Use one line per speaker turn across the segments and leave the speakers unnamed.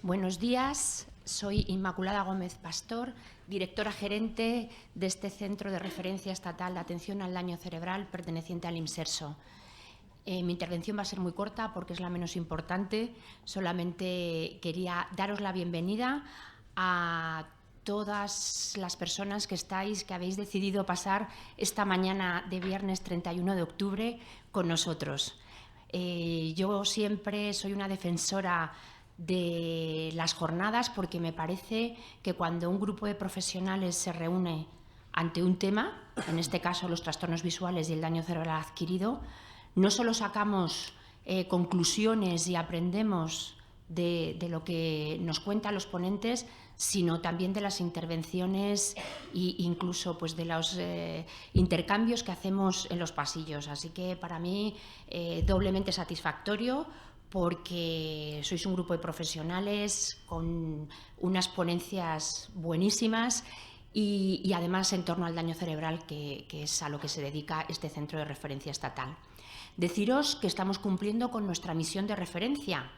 Buenos días, soy Inmaculada Gómez Pastor, directora gerente de este Centro de Referencia Estatal de Atención al Daño Cerebral perteneciente al IMSERSO. Mi intervención va a ser muy corta porque es la menos importante. Solamente quería daros la bienvenida a todas las personas que habéis decidido pasar esta mañana de viernes 31 de octubre con nosotros. Yo siempre soy una defensora de las jornadas porque me parece que cuando un grupo de profesionales se reúne ante un tema, en este caso los trastornos visuales y el daño cerebral adquirido, no solo sacamos conclusiones y aprendemos de lo que nos cuentan los ponentes, sino también de las intervenciones e incluso pues, de los intercambios que hacemos en los pasillos. Así que para mí doblemente satisfactorio porque sois un grupo de profesionales con unas ponencias buenísimas y además en torno al daño cerebral, que es a lo que se dedica este centro de referencia estatal. Deciros que estamos cumpliendo con nuestra misión de referencia.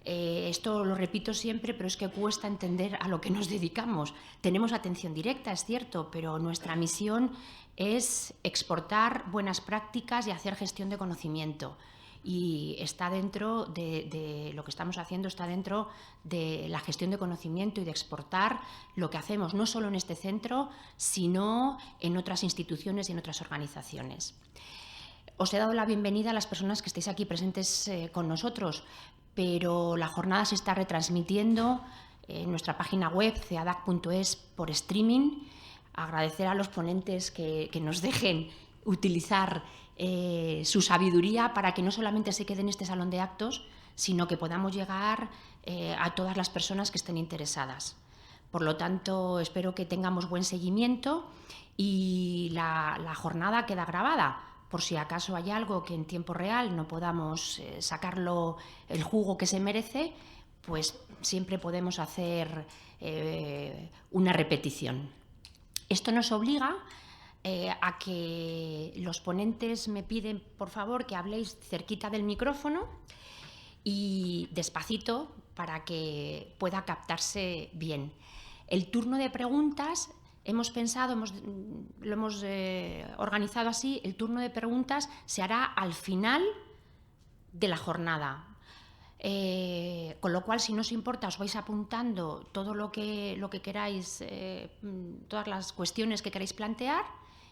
Esto lo repito siempre, pero es que cuesta entender a lo que nos dedicamos. Tenemos atención directa, es cierto, pero nuestra misión es exportar buenas prácticas y hacer gestión de conocimiento. Y está dentro de lo que estamos haciendo, está dentro de la gestión de conocimiento y de exportar lo que hacemos, no solo en este centro, sino en otras instituciones y en otras organizaciones. Os he dado la bienvenida a las personas que estáis aquí presentes con nosotros, pero la jornada se está retransmitiendo en nuestra página web, ceadac.es, por streaming. Agradecer a los ponentes que nos dejen utilizar su sabiduría para que no solamente se quede en este salón de actos, sino que podamos llegar a todas las personas que estén interesadas. Por lo tanto, espero que tengamos buen seguimiento y la jornada queda grabada. Por si acaso hay algo que en tiempo real no podamos sacarlo el jugo que se merece, pues siempre podemos hacer una repetición. Esto nos obliga a que los ponentes me piden, por favor, que habléis cerquita del micrófono y despacito para que pueda captarse bien. El turno de preguntas, hemos pensado, lo hemos organizado así, el turno de preguntas se hará al final de la jornada. Con lo cual, si no os importa, os vais apuntando todo lo que queráis, todas las cuestiones que queráis plantear,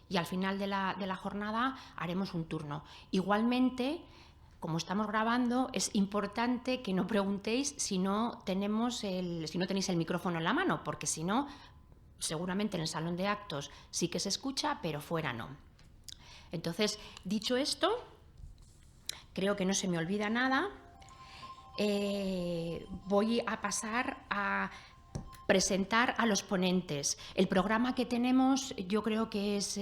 y al final de la jornada haremos un turno. Igualmente, como estamos grabando, es importante que no preguntéis si no tenéis el micrófono en la mano, porque si no, seguramente en el salón de actos sí que se escucha, pero fuera no. Entonces, dicho esto, creo que no se me olvida nada. Voy a pasar a presentar a los ponentes. El programa que tenemos yo creo que es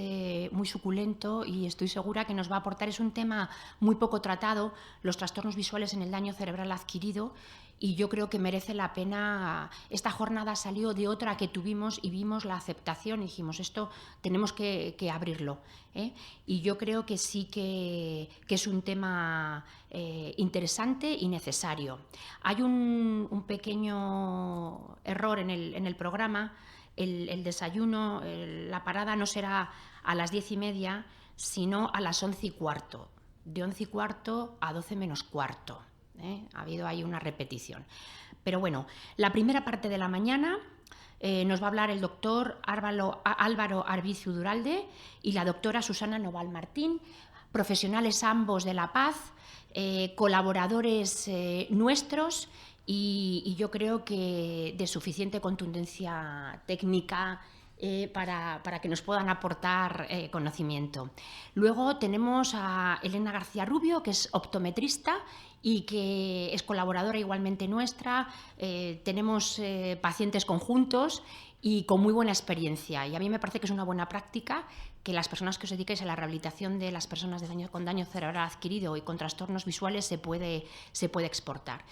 muy suculento y estoy segura que nos va a aportar. Es un tema muy poco tratado, los trastornos visuales en el daño cerebral adquirido, y yo creo que merece la pena. Esta jornada salió de otra que tuvimos y vimos la aceptación y dijimos, esto tenemos que abrirlo, y yo creo que sí que es un tema interesante y necesario. Hay un pequeño error en el programa. El desayuno, la parada no será a las 10:30, sino a las 11:15, de 11:15 a 12 menos cuarto. Ha habido ahí una repetición. Pero bueno, la primera parte de la mañana nos va a hablar el doctor Álvaro Arbizu Duralde y la doctora Susana Noval Martín, profesionales ambos de la paz, colaboradores nuestros y yo creo que de suficiente contundencia técnica para que nos puedan aportar conocimiento. Luego tenemos a Elena García Rubio, que es optometrista y que es colaboradora igualmente nuestra. Tenemos pacientes conjuntos y con muy buena experiencia. Y a mí me parece que es una buena práctica que las personas que os dedicáis a la rehabilitación de las personas con daño cerebral adquirido y con trastornos visuales se puede exportar.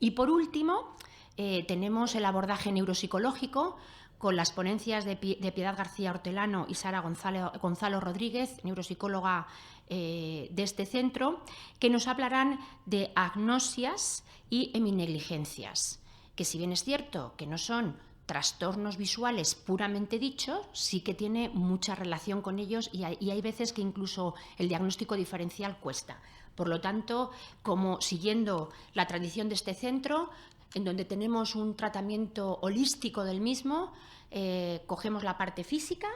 Y por último, tenemos el abordaje neuropsicológico con las ponencias de Piedad García Hortelano y Sara Gonzalo Rodríguez, neuropsicóloga de este centro, que nos hablarán de agnosias y heminegligencias. que si bien es cierto que no son trastornos visuales puramente dichos, sí que tiene mucha relación con ellos y hay veces que incluso el diagnóstico diferencial cuesta. Por lo tanto, como siguiendo la tradición de este centro, en donde tenemos un tratamiento holístico del mismo, cogemos la parte física,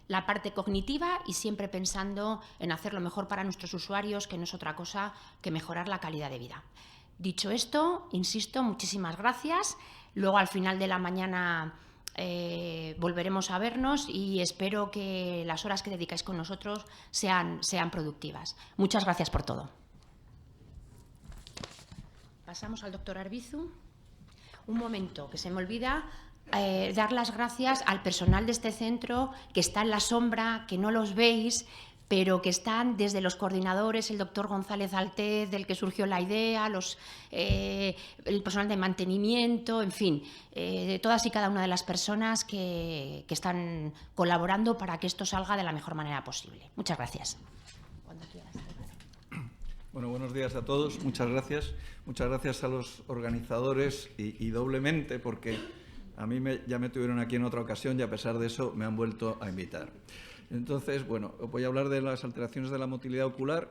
la parte cognitiva y siempre pensando en hacer lo mejor para nuestros usuarios, que no es otra cosa que mejorar la calidad de vida. Dicho esto, insisto, muchísimas gracias. Luego, al final de la mañana, volveremos a vernos y espero que las horas que dedicáis con nosotros sean productivas. Muchas gracias por todo. Pasamos al doctor Arbizu. Un momento, que se me olvida dar las gracias al personal de este centro que está en la sombra, que no los veis, pero que están desde los coordinadores, el doctor González Altez, del que surgió la idea, el personal de mantenimiento, en fin, todas y cada una de las personas que están colaborando para que esto salga de la mejor manera posible. Muchas gracias. Cuando quieras.
Bueno, buenos días a todos. Muchas gracias. Muchas gracias a los organizadores y doblemente porque a mí ya me tuvieron aquí en otra ocasión y a pesar de eso me han vuelto a invitar. Entonces, bueno, os voy a hablar de las alteraciones de la motilidad ocular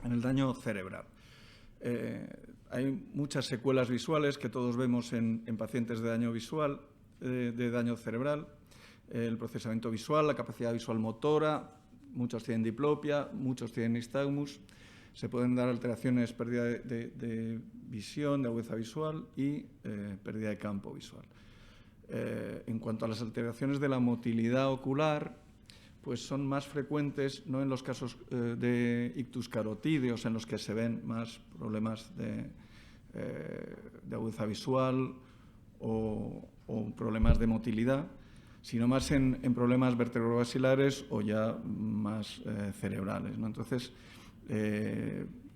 en el daño cerebral. Hay muchas secuelas visuales que todos vemos en pacientes de daño visual, de daño cerebral. El procesamiento visual, la capacidad visual motora, muchos tienen diplopia, muchos tienen nistagmus. Se pueden dar alteraciones, pérdida de visión, de agudeza visual y pérdida de campo visual. En cuanto a las alteraciones de la motilidad ocular, pues son más frecuentes no en los casos de ictus carotídeos, en los que se ven más problemas de agudeza visual o problemas de motilidad, sino más en problemas vertebrobasilares o ya más cerebrales, ¿no? Entonces,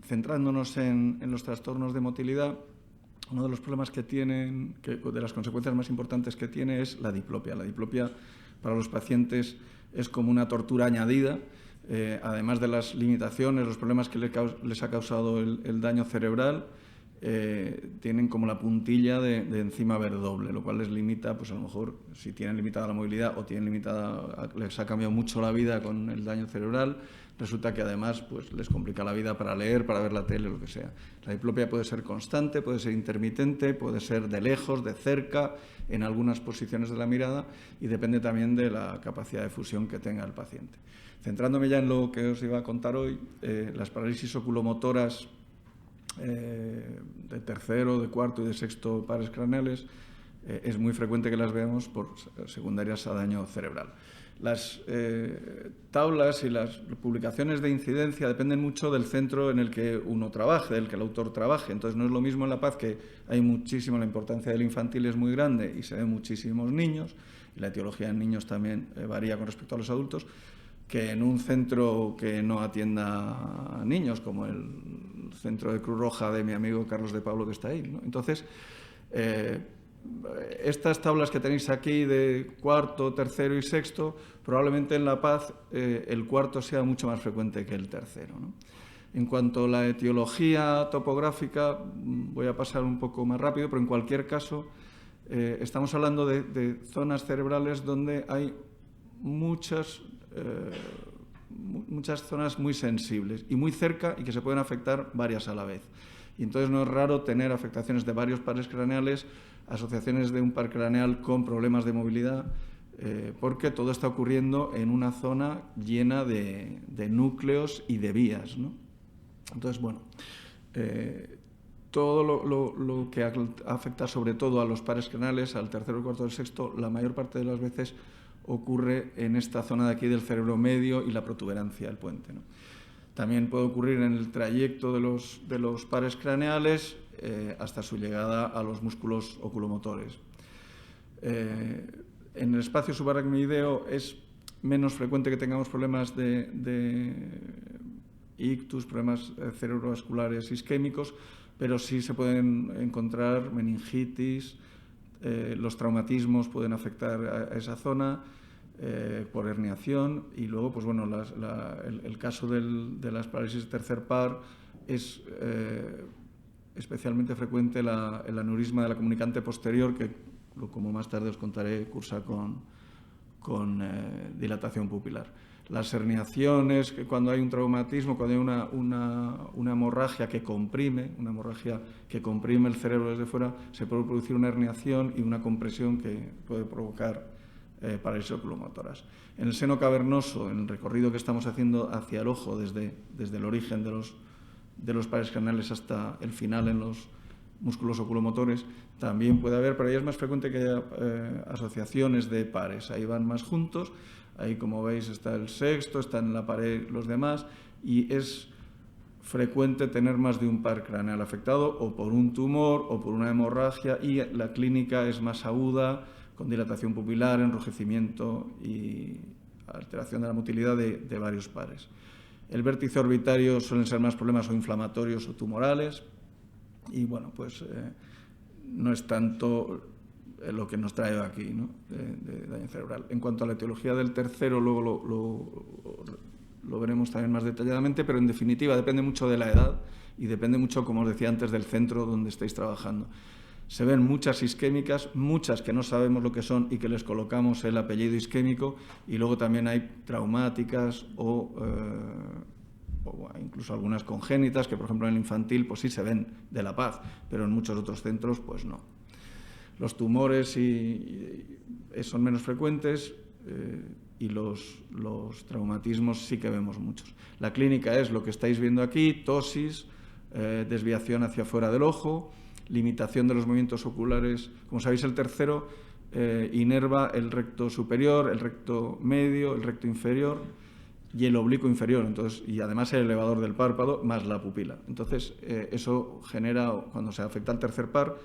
centrándonos en los trastornos de motilidad, uno de los problemas que tienen, de las consecuencias más importantes que tiene, es la diplopia. La diplopia para los pacientes es como una tortura añadida, además de las limitaciones, los problemas que les ha causado el daño cerebral, tienen como la puntilla de encima ver doble, lo cual les limita, pues a lo mejor, si tienen limitada la movilidad o tienen limitada, les ha cambiado mucho la vida con el daño cerebral, resulta que además pues, les complica la vida para leer, para ver la tele, lo que sea. La diplopia puede ser constante, puede ser intermitente, puede ser de lejos, de cerca, en algunas posiciones de la mirada y depende también de la capacidad de fusión que tenga el paciente. Centrándome ya en lo que os iba a contar hoy, las parálisis oculomotoras de tercero, de cuarto y de sexto pares craneales, es muy frecuente que las veamos por secundarias a daño cerebral. Las tablas y las publicaciones de incidencia dependen mucho del centro en el que uno trabaje, del que el autor trabaje. Entonces, no es lo mismo en La Paz, que hay muchísimo, la importancia del infantil es muy grande y se ven muchísimos niños, y la etiología en niños también varía con respecto a los adultos, que en un centro que no atienda a niños, como el centro de Cruz Roja de mi amigo Carlos de Pablo, que está ahí, ¿no? Entonces, estas tablas que tenéis aquí de cuarto, tercero y sexto, probablemente en La Paz el cuarto sea mucho más frecuente que el tercero, ¿no? En cuanto a la etiología topográfica, voy a pasar un poco más rápido, pero en cualquier caso estamos hablando de zonas cerebrales donde hay muchas zonas muy sensibles y muy cerca y que se pueden afectar varias a la vez. Y entonces no es raro tener afectaciones de varios pares craneales, asociaciones de un par craneal con problemas de movilidad, porque todo está ocurriendo en una zona llena de núcleos y de vías, ¿no? Entonces, bueno, todo lo que afecta sobre todo a los pares craneales, al tercero, el cuarto y el sexto, la mayor parte de las veces ocurre en esta zona de aquí del cerebro medio y la protuberancia del puente, ¿no? También puede ocurrir en el trayecto de los pares craneales hasta su llegada a los músculos oculomotores. En el espacio subaracnoideo es menos frecuente que tengamos problemas de ictus, problemas cerebrovasculares isquémicos, pero sí se pueden encontrar meningitis, los traumatismos pueden afectar a esa zona por herniación y luego, pues bueno, el caso de las parálisis de tercer par es especialmente frecuente el aneurisma de la comunicante posterior, que, como más tarde os contaré, cursa con dilatación pupilar. Las herniaciones, que cuando hay un traumatismo, cuando hay una hemorragia que comprime, el cerebro desde fuera, se puede producir una herniación y una compresión que puede provocar parálisis oculomotoras. En el seno cavernoso, en el recorrido que estamos haciendo hacia el ojo, desde el origen de los pares craneales hasta el final en los músculos oculomotores, también puede haber, pero ahí es más frecuente que haya asociaciones de pares. Ahí van más juntos, ahí, como veis, está el sexto, están en la pared los demás, y es frecuente tener más de un par craneal afectado, o por un tumor o por una hemorragia, y la clínica es más aguda, con dilatación pupilar, enrojecimiento y alteración de la motilidad de varios pares. El vértice orbitario suelen ser más problemas o inflamatorios o tumorales, y bueno, pues no es tanto lo que nos trae aquí, ¿no?, de daño cerebral. En cuanto a la etiología del tercero, luego lo veremos también más detalladamente, pero en definitiva depende mucho de la edad y depende mucho, como os decía antes, del centro donde estáis trabajando. Se ven muchas isquémicas, muchas que no sabemos lo que son y que les colocamos el apellido isquémico, y luego también hay traumáticas o incluso algunas congénitas, que por ejemplo en el infantil pues sí se ven de la paz, pero en muchos otros centros pues no. Los tumores son menos frecuentes y los traumatismos sí que vemos muchos. La clínica es lo que estáis viendo aquí: tosis, desviación hacia fuera del ojo, limitación de los movimientos oculares. Como sabéis, el tercero inerva el recto superior, el recto medio, el recto inferior y el oblicuo inferior, entonces, y además el elevador del párpado más la pupila. Entonces, eso genera, cuando se afecta al tercer par,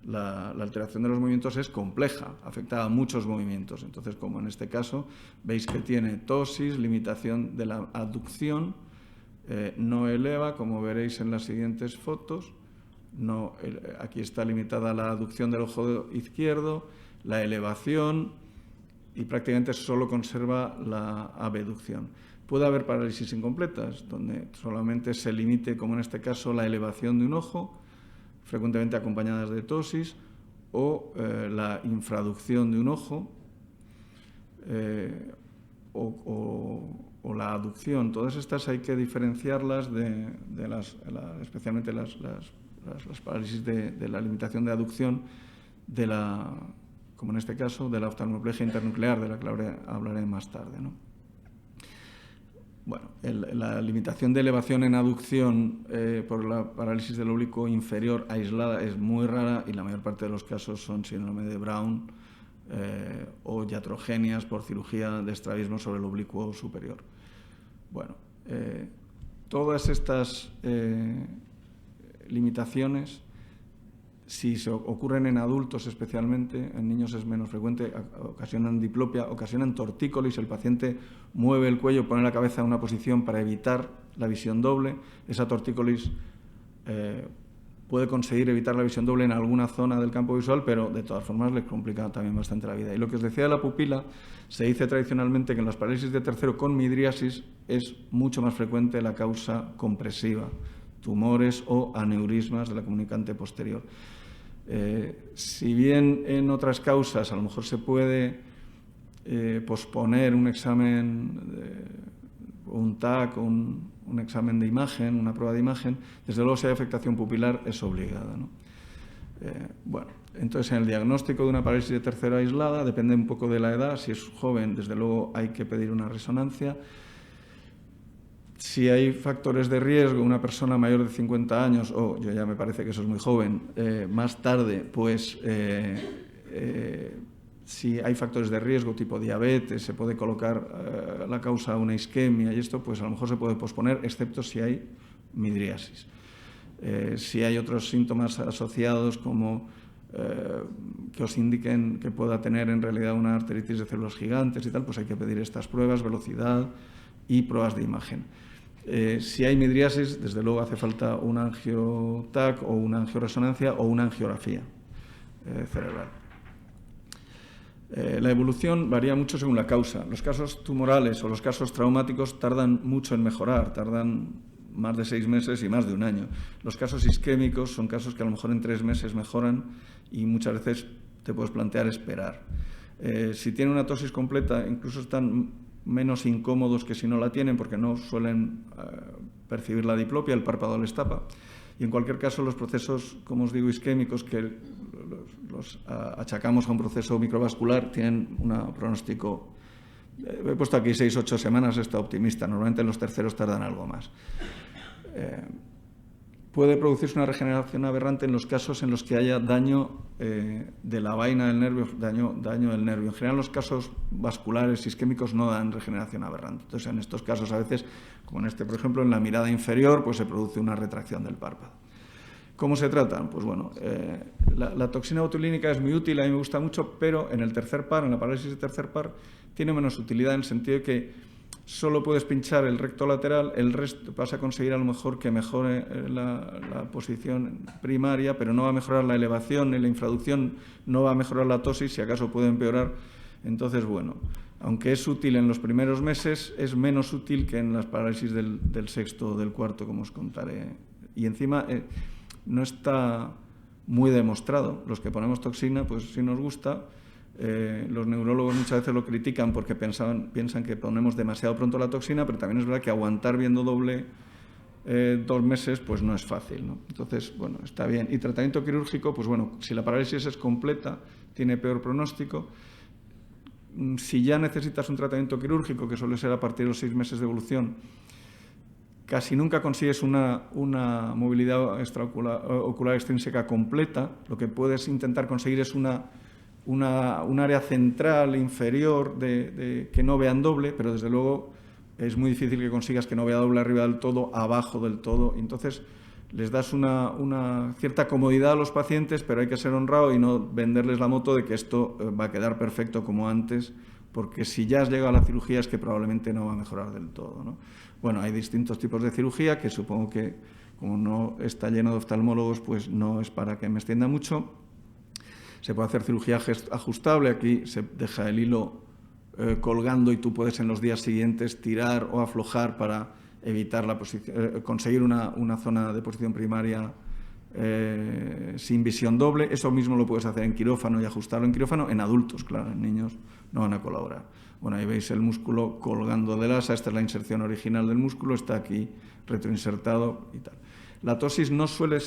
la alteración de los movimientos es compleja, afecta a muchos movimientos. Entonces, como en este caso, veis que tiene tosis, limitación de la aducción, no eleva, como veréis en las siguientes fotos. No, aquí está limitada la aducción del ojo izquierdo, la elevación, y prácticamente solo conserva la abducción. Puede haber parálisis incompletas, donde solamente se limite, como en este caso, la elevación de un ojo, frecuentemente acompañadas de tosis, o la infraducción de un ojo, o la aducción. Todas estas hay que diferenciarlas especialmente las parálisis de la limitación de aducción, como en este caso, de la oftalmoplegia internuclear, de la que hablaré más tarde, ¿no? Bueno, la limitación de elevación en aducción por la parálisis del oblicuo inferior aislada es muy rara, y la mayor parte de los casos son síndrome de Brown o iatrogenias por cirugía de estrabismo sobre el oblicuo superior. Bueno, todas estas limitaciones, si se ocurren en adultos especialmente, en niños es menos frecuente, ocasionan diplopia, ocasionan tortícolis. El paciente mueve el cuello, pone la cabeza en una posición para evitar la visión doble. Esa tortícolis puede conseguir evitar la visión doble en alguna zona del campo visual, pero de todas formas le complica también bastante la vida. Y lo que os decía de la pupila, se dice tradicionalmente que en las parálisis de tercero con midriasis es mucho más frecuente la causa compresiva, tumores o aneurismas de la comunicante posterior. Si bien en otras causas a lo mejor se puede posponer un examen, un TAC o un examen de imagen, una prueba de imagen, desde luego si hay afectación pupilar es obligada, ¿no? Bueno, entonces en el diagnóstico de una parálisis de tercero aislada depende un poco de la edad. Si es joven, desde luego hay que pedir una resonancia. Si hay factores de riesgo, una persona mayor de 50 años, o yo ya me parece que eso es muy joven, más tarde, pues si hay factores de riesgo tipo diabetes, se puede colocar la causa una isquemia, y esto pues a lo mejor se puede posponer, excepto si hay midriasis. Si hay otros síntomas asociados como que os indiquen que pueda tener en realidad una arteritis de células gigantes y tal, pues hay que pedir estas pruebas, velocidad y pruebas de imagen. Si hay midriasis, desde luego hace falta un angio-TAC o una angioresonancia o una angiografía cerebral. La evolución varía mucho según la causa. Los casos tumorales o los casos traumáticos tardan mucho en mejorar, tardan más de 6 meses y más de un año. Los casos isquémicos son casos que a lo mejor en 3 meses mejoran y muchas veces te puedes plantear esperar. Si tienen una tosis completa, incluso están menos incómodos que si no la tienen, porque no suelen percibir la diplopia, el párpado les tapa. Y en cualquier caso, los procesos, como os digo, isquémicos, que los achacamos a un proceso microvascular, tienen un pronóstico. He puesto aquí 6-8 semanas, está optimista. Normalmente los terceros tardan algo más. Puede producirse una regeneración aberrante en los casos en los que haya daño de la vaina del nervio, daño del nervio. En general, los casos vasculares isquémicos no dan regeneración aberrante. Entonces, en estos casos, a veces, como en este, por ejemplo, en la mirada inferior, pues se produce una retracción del párpado. ¿Cómo se tratan? Pues bueno, la toxina botulínica es muy útil, a mí me gusta mucho, pero en el tercer par, en la parálisis de tercer par, tiene menos utilidad en el sentido de que solo puedes pinchar el recto lateral, el resto vas a conseguir a lo mejor que mejore la posición primaria, pero no va a mejorar la elevación ni la infraducción, no va a mejorar la tosis, si acaso puede empeorar. Entonces, bueno, aunque es útil en los primeros meses, es menos útil que en las parálisis del sexto o del cuarto, como os contaré. Y encima no está muy demostrado. Los que ponemos toxina, pues sí nos gusta. Los neurólogos muchas veces lo critican porque piensan que ponemos demasiado pronto la toxina, pero también es verdad que aguantar viendo doble 2 meses pues no es fácil, ¿no? Entonces, bueno, está bien. Y tratamiento quirúrgico, pues bueno, si la parálisis es completa, tiene peor pronóstico. Si ya necesitas un tratamiento quirúrgico, que suele ser a partir de los 6 meses de evolución, casi nunca consigues una movilidad ocular extrínseca completa. Lo que puedes intentar conseguir es un área central inferior que no vean doble, pero desde luego es muy difícil que consigas que no vea doble arriba del todo, abajo del todo. Entonces les das una cierta comodidad a los pacientes, pero hay que ser honrado y no venderles la moto de que esto va a quedar perfecto como antes, porque si ya has llegado a la cirugía es que probablemente no va a mejorar del todo, ¿no? Bueno, hay distintos tipos de cirugía que supongo que, como no está lleno de oftalmólogos, pues no es para que me extienda mucho. Se puede hacer cirugía ajustable, aquí se deja el hilo colgando y tú puedes en los días siguientes tirar o aflojar para evitar conseguir una zona de posición primaria sin visión doble. Eso mismo lo puedes hacer en quirófano y ajustarlo en quirófano en adultos, claro, en niños no van a colaborar. Bueno, ahí veis el músculo colgando del asa, esta es la inserción original del músculo, está aquí retroinsertado y tal. La tosis no suele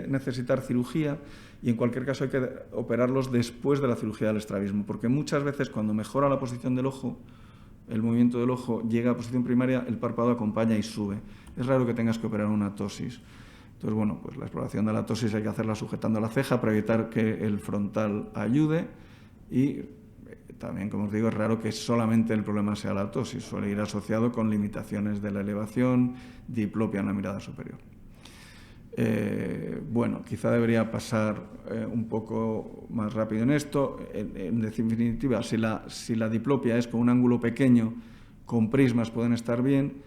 necesitar cirugía y en cualquier caso hay que operarlos después de la cirugía del estrabismo, porque muchas veces cuando mejora la posición del ojo, el movimiento del ojo llega a posición primaria, el párpado acompaña y sube. Es raro que tengas que operar una tosis. Entonces, bueno, pues la exploración de la tosis hay que hacerla sujetando la ceja para evitar que el frontal ayude y también, como os digo, es raro que solamente el problema sea la tosis, suele ir asociado con limitaciones de la elevación, diplopia en la mirada superior. Bueno, quizá debería pasar un poco más rápido en esto. En definitiva, si la diplopia es con un ángulo pequeño, con prismas pueden estar bien.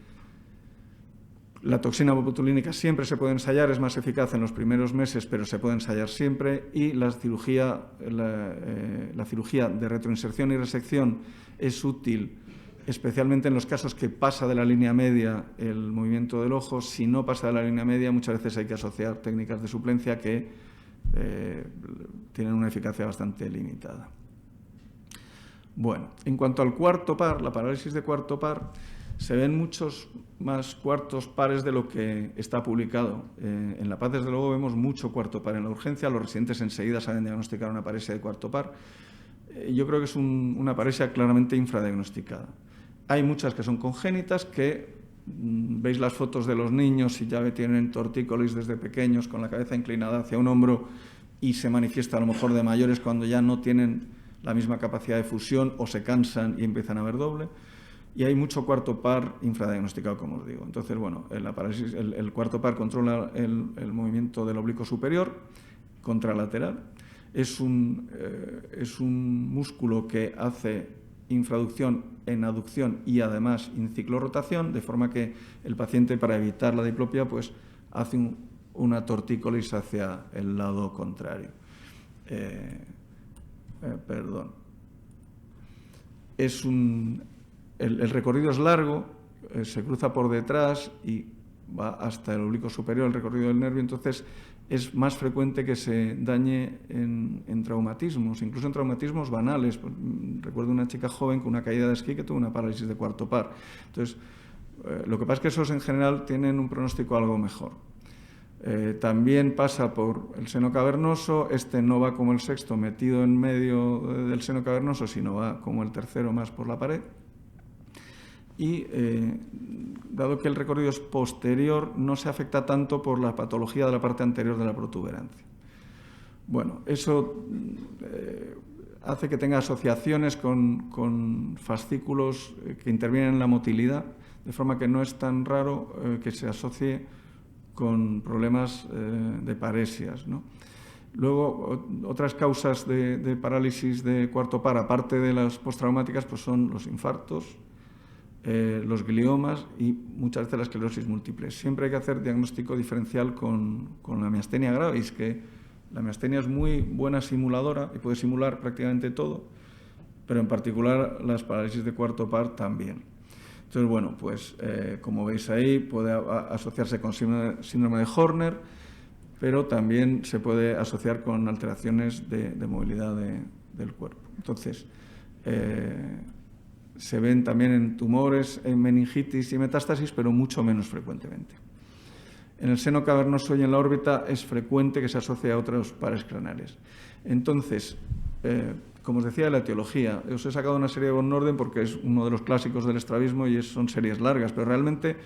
La toxina botulínica siempre se puede ensayar, es más eficaz en los primeros meses, pero se puede ensayar siempre. Y la cirugía de retroinserción y resección es útil especialmente en los casos que pasa de la línea media el movimiento del ojo. Si no pasa de la línea media, muchas veces hay que asociar técnicas de suplencia que tienen una eficacia bastante limitada. Bueno, en cuanto al cuarto par, la parálisis de cuarto par, se ven muchos más cuartos pares de lo que está publicado. En La Paz, desde luego, vemos mucho cuarto par en la urgencia. Los residentes enseguida saben diagnosticar una paresia de cuarto par. Yo creo que es una paresia claramente infradiagnosticada. Hay muchas que son congénitas, que veis las fotos de los niños y ya tienen tortícolis desde pequeños con la cabeza inclinada hacia un hombro y se manifiesta a lo mejor de mayores cuando ya no tienen la misma capacidad de fusión o se cansan y empiezan a ver doble. Y hay mucho cuarto par infradiagnosticado, como os digo. Entonces, bueno, la parálisis, el cuarto par controla el movimiento del oblicuo superior contralateral. Es un músculo que hace infraducción en aducción y además en ciclorrotación, de forma que el paciente, para evitar la diplopia, pues hace una tortícolis hacia el lado contrario. El recorrido es largo, se cruza por detrás y va hasta el oblicuo superior, el recorrido del nervio, entonces es más frecuente que se dañe en traumatismos, incluso en traumatismos banales. Recuerdo una chica joven con una caída de esquí que tuvo una parálisis de cuarto par. Entonces, lo que pasa es que esos en general tienen un pronóstico algo mejor. También pasa por el seno cavernoso, este no va como el sexto metido en medio del seno cavernoso, sino va como el tercero más por la pared. Y dado que el recorrido es posterior, no se afecta tanto por la patología de la parte anterior de la protuberancia. Bueno, eso hace que tenga asociaciones con fascículos que intervienen en la motilidad, de forma que no es tan raro que se asocie con problemas de paresias, ¿no? Luego, otras causas de parálisis de cuarto par, aparte de las postraumáticas, pues son los infartos, los gliomas y muchas veces la esclerosis múltiple. Siempre hay que hacer diagnóstico diferencial con la miastenia gravis, que la miastenia es muy buena simuladora y puede simular prácticamente todo, pero en particular las parálisis de cuarto par también. Entonces, bueno, pues como veis ahí, puede asociarse con síndrome de Horner, pero también se puede asociar con alteraciones de movilidad del cuerpo. Entonces, se ven también en tumores, en meningitis y metástasis, pero mucho menos frecuentemente. En el seno cavernoso y en la órbita es frecuente que se asocie a otros pares craneales. Entonces, como os decía, la etiología. Os he sacado una serie de von Norden porque es uno de los clásicos del estrabismo y son series largas, pero realmente,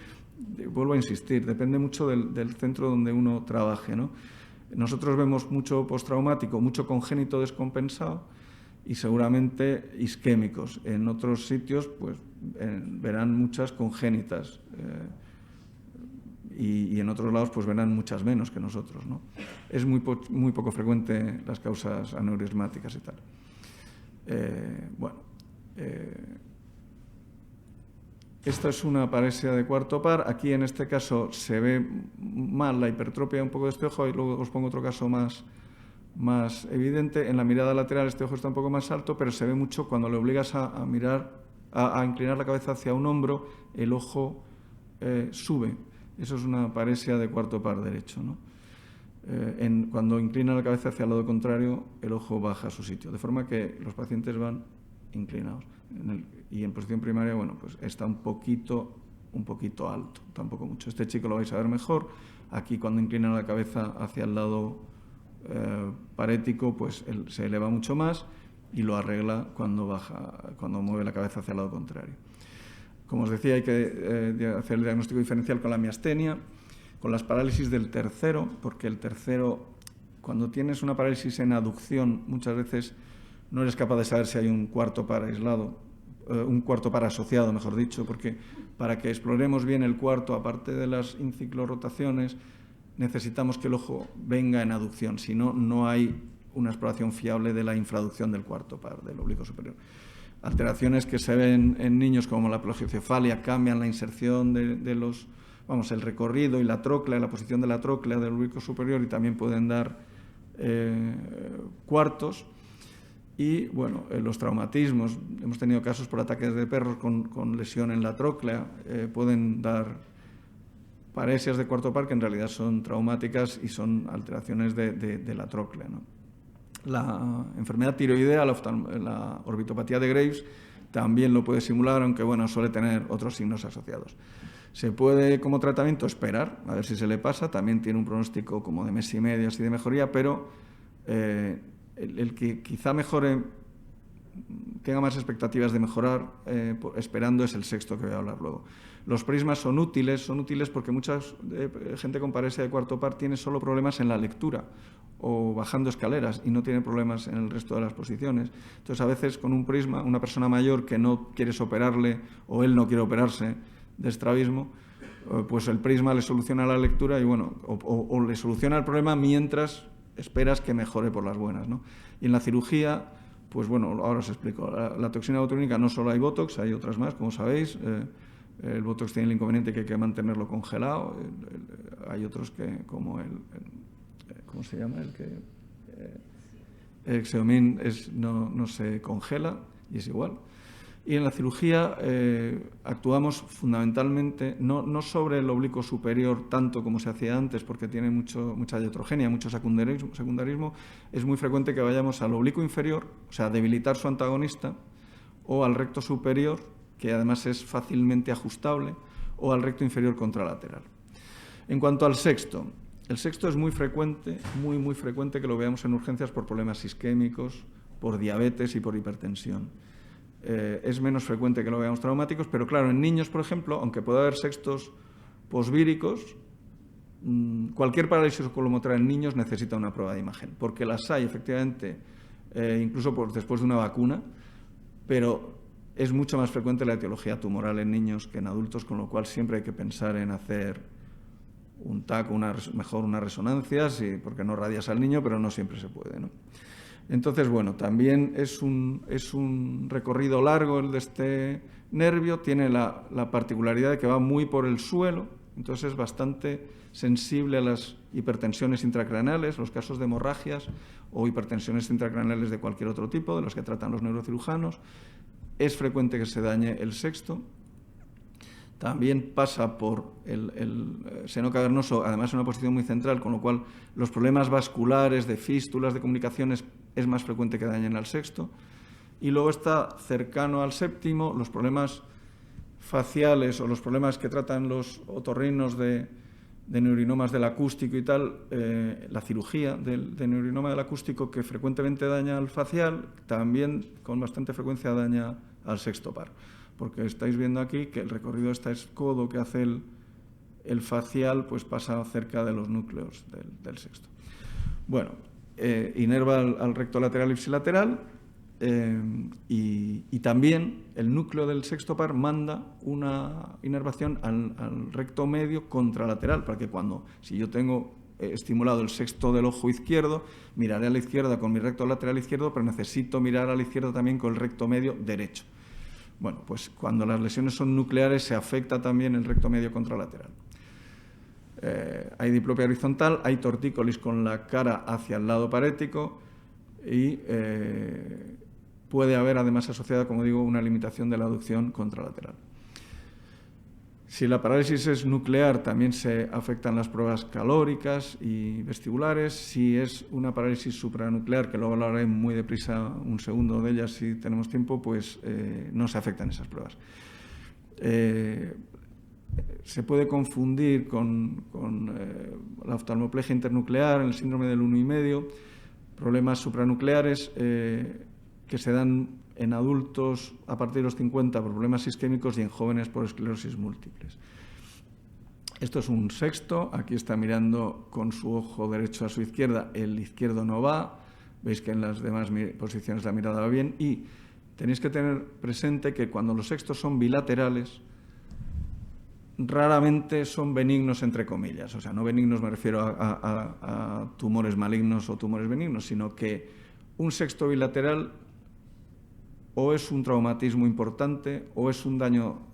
vuelvo a insistir, depende mucho del centro donde uno trabaje, ¿no? Nosotros vemos mucho postraumático, mucho congénito descompensado y seguramente isquémicos. En otros sitios pues, verán muchas congénitas y en otros lados pues, verán muchas menos que nosotros, ¿no? Es muy poco frecuente las causas aneurismáticas y tal. Esta es una paresia de cuarto par. Aquí en este caso se ve mal la hipertrofia un poco de este ojo y luego os pongo otro caso más evidente. En la mirada lateral este ojo está un poco más alto, pero se ve mucho cuando le obligas a mirar, a inclinar la cabeza hacia un hombro, el ojo sube. Eso es una paresia de cuarto par derecho, ¿no? Cuando inclina la cabeza hacia el lado contrario, el ojo baja a su sitio, de forma que los pacientes van inclinados. Y en posición primaria, bueno, pues está un poquito alto, tampoco mucho. Este chico lo vais a ver mejor. Aquí cuando inclina la cabeza hacia el lado parético, pues se eleva mucho más y lo arregla cuando mueve la cabeza hacia el lado contrario. Como os decía, hay que hacer el diagnóstico diferencial con la miastenia, con las parálisis del tercero, porque el tercero, cuando tienes una parálisis en aducción, muchas veces no eres capaz de saber si hay un cuarto par aislado, un cuarto par asociado, mejor dicho, porque para que exploremos bien el cuarto, aparte de las inciclorotaciones, necesitamos que el ojo venga en aducción, si no, no hay una exploración fiable de la infraducción del cuarto par, del oblicuo superior. Alteraciones que se ven en niños como la plagiocefalia cambian la inserción el recorrido y la tróclea, la posición de la tróclea del oblicuo superior y también pueden dar cuartos. Y, bueno, los traumatismos, hemos tenido casos por ataques de perros con lesión en la tróclea, pueden dar paresias de cuarto par que en realidad son traumáticas y son alteraciones de la tróclea, ¿no? La enfermedad tiroidea, la orbitopatía de Graves, también lo puede simular, aunque bueno, suele tener otros signos asociados. Se puede, como tratamiento, esperar, a ver si se le pasa. También tiene un pronóstico como de mes y medio así de mejoría, pero el que quizá mejore, tenga más expectativas de mejorar esperando es el sexto que voy a hablar luego. Los prismas son útiles porque mucha gente con paresia de cuarto par tiene solo problemas en la lectura o bajando escaleras y no tiene problemas en el resto de las posiciones. Entonces, a veces con un prisma, una persona mayor que no quieres operarle o él no quiere operarse de estrabismo, pues el prisma le soluciona la lectura y bueno, o le soluciona el problema mientras esperas que mejore por las buenas, ¿no? Y en la cirugía, pues bueno, ahora os explico. La toxina botulínica no solo hay Botox, hay otras más, como sabéis. El Botox tiene el inconveniente que hay que mantenerlo congelado. Hay otros que, como ¿cómo se llama? El Xeomin no se congela y es igual. Y en la cirugía actuamos fundamentalmente no sobre el oblicuo superior tanto como se hacía antes, porque tiene mucha iatrogenia, mucho secundarismo. Es muy frecuente que vayamos al oblicuo inferior, o sea, debilitar su antagonista, o al recto superior, que además es fácilmente ajustable, o al recto inferior contralateral. En cuanto al sexto, el sexto es muy frecuente, muy frecuente que lo veamos en urgencias por problemas isquémicos, por diabetes y por hipertensión. Es menos frecuente que lo veamos traumáticos, pero claro, en niños, por ejemplo, aunque pueda haber sextos posvíricos, cualquier parálisis oculomotora en niños necesita una prueba de imagen, porque las hay efectivamente, incluso después de una vacuna, pero es mucho más frecuente la etiología tumoral en niños que en adultos, con lo cual siempre hay que pensar en hacer un TAC, mejor una resonancia, sí, porque no radias al niño, pero no siempre se puede, ¿no? Entonces, bueno, también es un recorrido largo el de este nervio, tiene la particularidad de que va muy por el suelo, entonces es bastante sensible a las hipertensiones intracraneales, los casos de hemorragias o hipertensiones intracraneales de cualquier otro tipo, de los que tratan los neurocirujanos. Es frecuente que se dañe el sexto. También pasa por el seno cavernoso, además en una posición muy central, con lo cual los problemas vasculares, de fístulas, de comunicaciones, es más frecuente que dañen al sexto. Y luego está cercano al séptimo, los problemas faciales o los problemas que tratan los otorrinos de neurinomas del acústico y tal, la cirugía de neurinoma del acústico que frecuentemente daña al facial, también con bastante frecuencia daña al sexto par. Porque estáis viendo aquí que el recorrido de este codo que hace el facial pues pasa cerca de los núcleos del sexto. Bueno, inerva al recto lateral ipsilateral y también el núcleo del sexto par manda una inervación al recto medio contralateral, para que si yo tengo estimulado el sexto del ojo izquierdo, miraré a la izquierda con mi recto lateral izquierdo, pero necesito mirar a la izquierda también con el recto medio derecho. Bueno, pues cuando las lesiones son nucleares se afecta también el recto medio contralateral. Hay diplopia horizontal, hay tortícolis con la cara hacia el lado parético y puede haber además asociada, como digo, una limitación de la aducción contralateral. Si la parálisis es nuclear, también se afectan las pruebas calóricas y vestibulares. Si es una parálisis supranuclear, que luego hablaré muy deprisa un segundo de ellas si tenemos tiempo, pues no se afectan esas pruebas. Se puede confundir con la oftalmoplegia internuclear, el síndrome del 1,5, problemas supranucleares que se dan en adultos a partir de los 50 por problemas isquémicos y en jóvenes por esclerosis múltiples. Esto es un sexto, aquí está mirando con su ojo derecho a su izquierda, el izquierdo no va, veis que en las demás posiciones la mirada va bien y tenéis que tener presente que cuando los sextos son bilaterales, raramente son benignos entre comillas, o sea, no benignos me refiero a tumores malignos o tumores benignos, sino que un sexto bilateral o es un traumatismo importante, o es un daño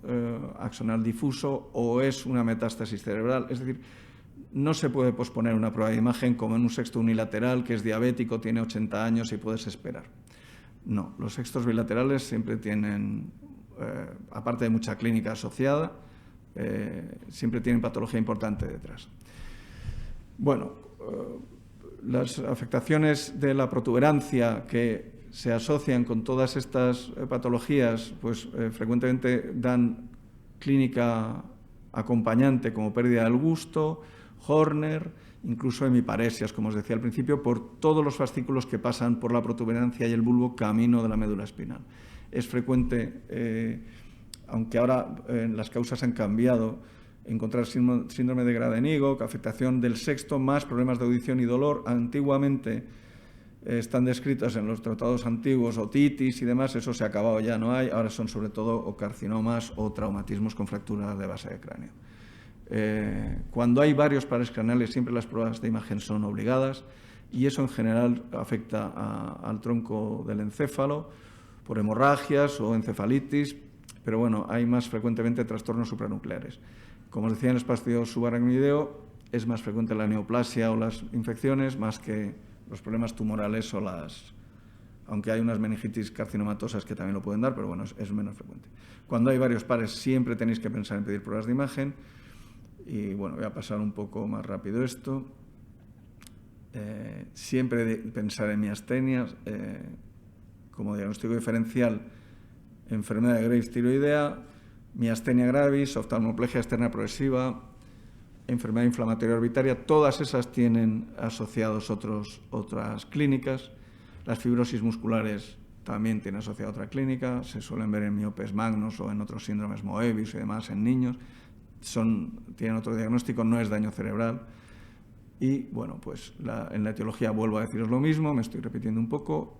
axonal difuso, o es una metástasis cerebral. Es decir, no se puede posponer una prueba de imagen como en un sexto unilateral que es diabético, tiene 80 años y puedes esperar. No, los sextos bilaterales siempre tienen, aparte de mucha clínica asociada, siempre tienen patología importante detrás. Bueno, las afectaciones de la protuberancia que se asocian con todas estas patologías, pues frecuentemente dan clínica acompañante como pérdida del gusto, Horner, incluso hemiparesias, como os decía al principio, por todos los fascículos que pasan por la protuberancia y el bulbo camino de la médula espinal. Es frecuente, aunque ahora las causas han cambiado, encontrar síndrome de Graaden-Igok, afectación del sexto, más problemas de audición y dolor. Antiguamente están descritas en los tratados antiguos, otitis y demás, eso se ha acabado, ya no hay, ahora son sobre todo o carcinomas o traumatismos con fractura de base de cráneo. Cuando hay varios pares craneales, siempre las pruebas de imagen son obligadas y eso en general afecta al tronco del encéfalo por hemorragias o encefalitis, pero bueno, hay más frecuentemente trastornos supranucleares. Como os decía, en el espacio subaracnoideo es más frecuente la neoplasia o las infecciones más que los problemas tumorales o las aunque hay unas meningitis carcinomatosas que también lo pueden dar, pero bueno, es menos frecuente. Cuando hay varios pares siempre tenéis que pensar en pedir pruebas de imagen. Y bueno, voy a pasar un poco más rápido esto. Siempre pensar en miastenias como diagnóstico diferencial, enfermedad de Graves tiroidea, miastenia gravis, oftalmoplegia externa progresiva, enfermedad inflamatoria orbitaria, todas esas tienen asociados otras clínicas. Las fibrosis musculares también tienen asociada otra clínica, se suelen ver en miopes magnos o en otros síndromes Moebius y demás en niños. Tienen otro diagnóstico, no es daño cerebral. Y, bueno, pues en la etiología vuelvo a deciros lo mismo, me estoy repitiendo un poco.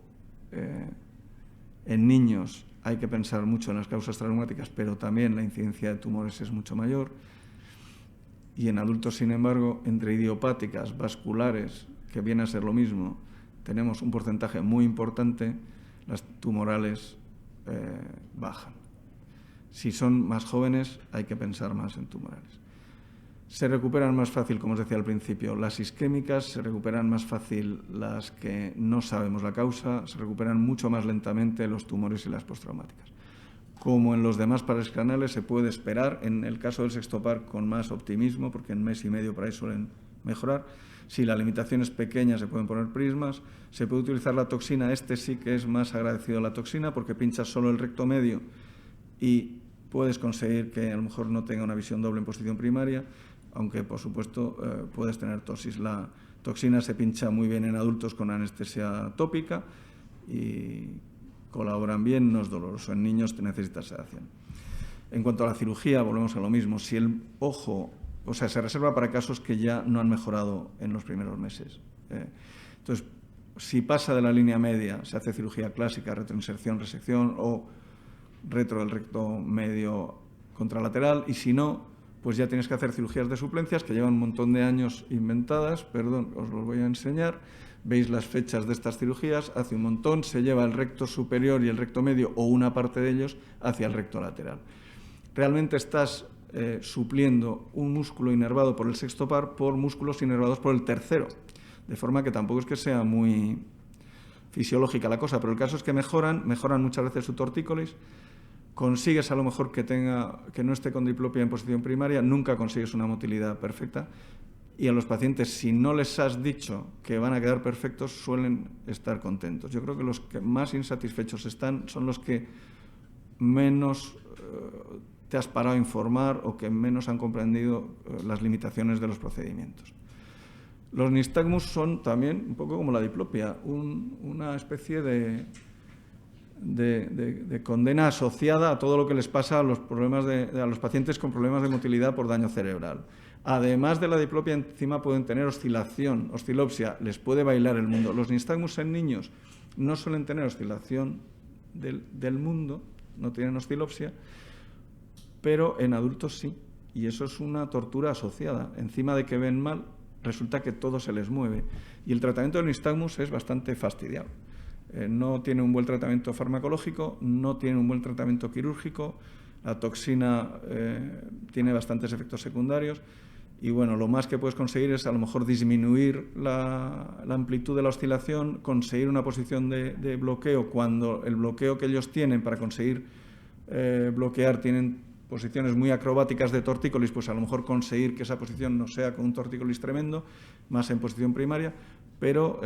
En niños hay que pensar mucho en las causas traumáticas, pero también la incidencia de tumores es mucho mayor. Y en adultos, sin embargo, entre idiopáticas, vasculares, que viene a ser lo mismo, tenemos un porcentaje muy importante, las tumorales bajan. Si son más jóvenes, hay que pensar más en tumorales. Se recuperan más fácil, como os decía al principio, las isquémicas, se recuperan más fácil las que no sabemos la causa, se recuperan mucho más lentamente los tumores y las postraumáticas. Como en los demás pares craneales se puede esperar, en el caso del sexto par con más optimismo, porque en mes y medio por ahí suelen mejorar. Si la limitación es pequeña, se pueden poner prismas, se puede utilizar la toxina, sí que es más agradecido a la toxina, porque pinchas solo el recto medio y puedes conseguir que a lo mejor no tenga una visión doble en posición primaria, aunque por supuesto puedes tener tosis. La toxina se pincha muy bien en adultos con anestesia tópica y colaboran bien, no es doloroso. En niños te necesitas sedación. En cuanto a la cirugía, volvemos a lo mismo. Si el ojo, se reserva para casos que ya no han mejorado en los primeros meses. Entonces, si pasa de la línea media, se hace cirugía clásica, retroinserción, resección o retro del recto medio contralateral, y si no, pues ya tienes que hacer cirugías de suplencias que llevan un montón de años inventadas. Perdón, os los voy a enseñar. Veis las fechas de estas cirugías. Hace un montón se lleva el recto superior y el recto medio, o una parte de ellos, hacia el recto lateral. Realmente estás supliendo un músculo inervado por el sexto par por músculos inervados por el tercero, de forma que tampoco es que sea muy fisiológica la cosa, pero el caso es que mejoran muchas veces su tortícolis. Consigues a lo mejor que no esté con diplopia en posición primaria, nunca consigues una motilidad perfecta, y a los pacientes, si no les has dicho que van a quedar perfectos, suelen estar contentos. Yo creo que los que más insatisfechos están son los que menos te has parado a informar o que menos han comprendido las limitaciones de los procedimientos. Los nistagmus son también, un poco como la diplopia, una especie de condena asociada a todo lo que les pasa a los pacientes con problemas de motilidad por daño cerebral. Además de la diplopia, encima pueden tener oscilopsia, les puede bailar el mundo. Los nistagmus en niños no suelen tener oscilación del mundo, no tienen oscilopsia, pero en adultos sí, y eso es una tortura asociada. Encima de que ven mal, resulta que todo se les mueve, y el tratamiento del nistagmus es bastante fastidiado. No tiene un buen tratamiento farmacológico, no tiene un buen tratamiento quirúrgico, la toxina tiene bastantes efectos secundarios, y bueno, lo más que puedes conseguir es a lo mejor disminuir la amplitud de la oscilación, conseguir una posición de bloqueo cuando el bloqueo que ellos tienen para conseguir bloquear tienen posiciones muy acrobáticas de tortícolis, pues a lo mejor conseguir que esa posición no sea con un tortícolis tremendo, más en posición primaria, pero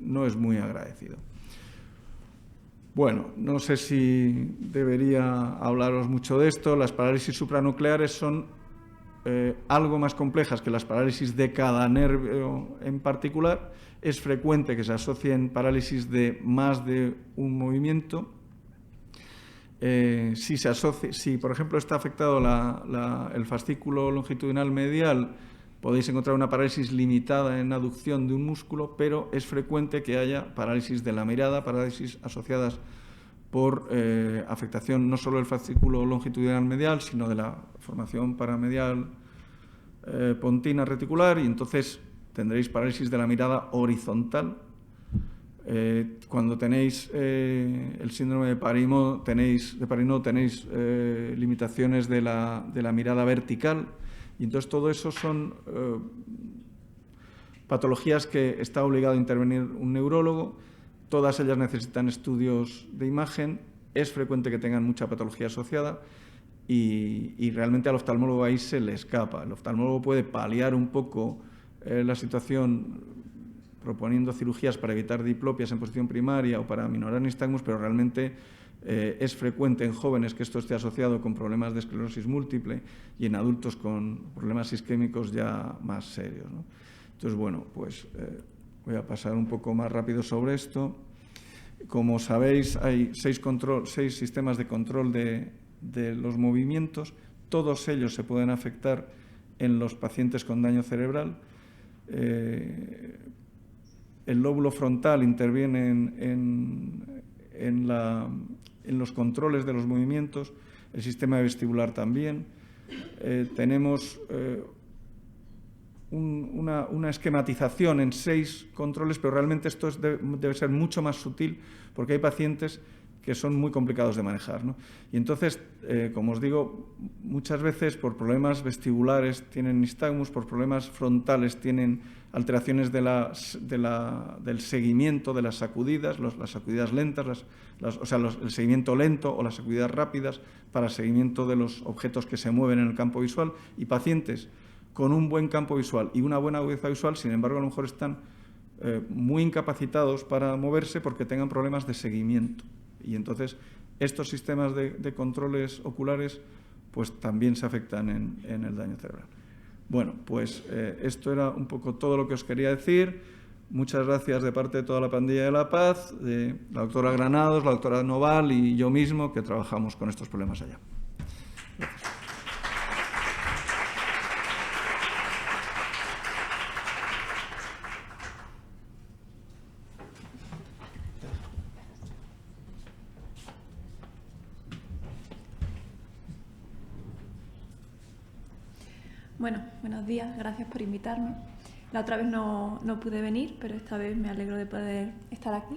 no es muy agradecido. Bueno, no sé si debería hablaros mucho de esto. Las parálisis supranucleares son algo más complejas que las parálisis de cada nervio en particular. Es frecuente que se asocien parálisis de más de un movimiento. Si, por ejemplo, está afectado el fascículo longitudinal medial, podéis encontrar una parálisis limitada en aducción de un músculo, pero es frecuente que haya parálisis de la mirada, parálisis asociadas por afectación no solo del fascículo longitudinal medial, sino de la formación paramedial pontina reticular, y entonces tendréis parálisis de la mirada horizontal. Cuando tenéis el síndrome de Parinot tenéis limitaciones de la mirada vertical, y entonces todo eso son patologías que está obligado a intervenir un neurólogo. todas ellas necesitan estudios de imagen, es frecuente que tengan mucha patología asociada y realmente al oftalmólogo ahí se le escapa. El oftalmólogo puede paliar un poco la situación proponiendo cirugías para evitar diplopias en posición primaria o para aminorar nistagmus, pero realmente es frecuente en jóvenes que esto esté asociado con problemas de esclerosis múltiple y en adultos con problemas isquémicos ya más serios, ¿no? Entonces, bueno, pues voy a pasar un poco más rápido sobre esto. Como sabéis, hay 6 sistemas de control de los movimientos. Todos ellos se pueden afectar en los pacientes con daño cerebral. El lóbulo frontal interviene en los controles de los movimientos, el sistema vestibular también. Tenemos una esquematización en 6 controles, pero realmente esto debe ser mucho más sutil porque hay pacientes que son muy complicados de manejar, ¿no? Y entonces, como os digo, muchas veces por problemas vestibulares tienen nistagmus, por problemas frontales tienen alteraciones del seguimiento de las sacudidas, las sacudidas lentas, el seguimiento lento o las sacudidas rápidas para el seguimiento de los objetos que se mueven en el campo visual, y pacientes con un buen campo visual y una buena agudeza visual, sin embargo, a lo mejor están muy incapacitados para moverse porque tengan problemas de seguimiento. Y entonces estos sistemas de controles oculares pues también se afectan en el daño cerebral. Bueno, pues esto era un poco todo lo que os quería decir. Muchas gracias de parte de toda la pandilla de La Paz, de la doctora Granados, la doctora Noval y yo mismo, que trabajamos con estos problemas allá. Gracias.
Bueno, buenos días, gracias por invitarme. La otra vez no pude venir, pero esta vez me alegro de poder estar aquí.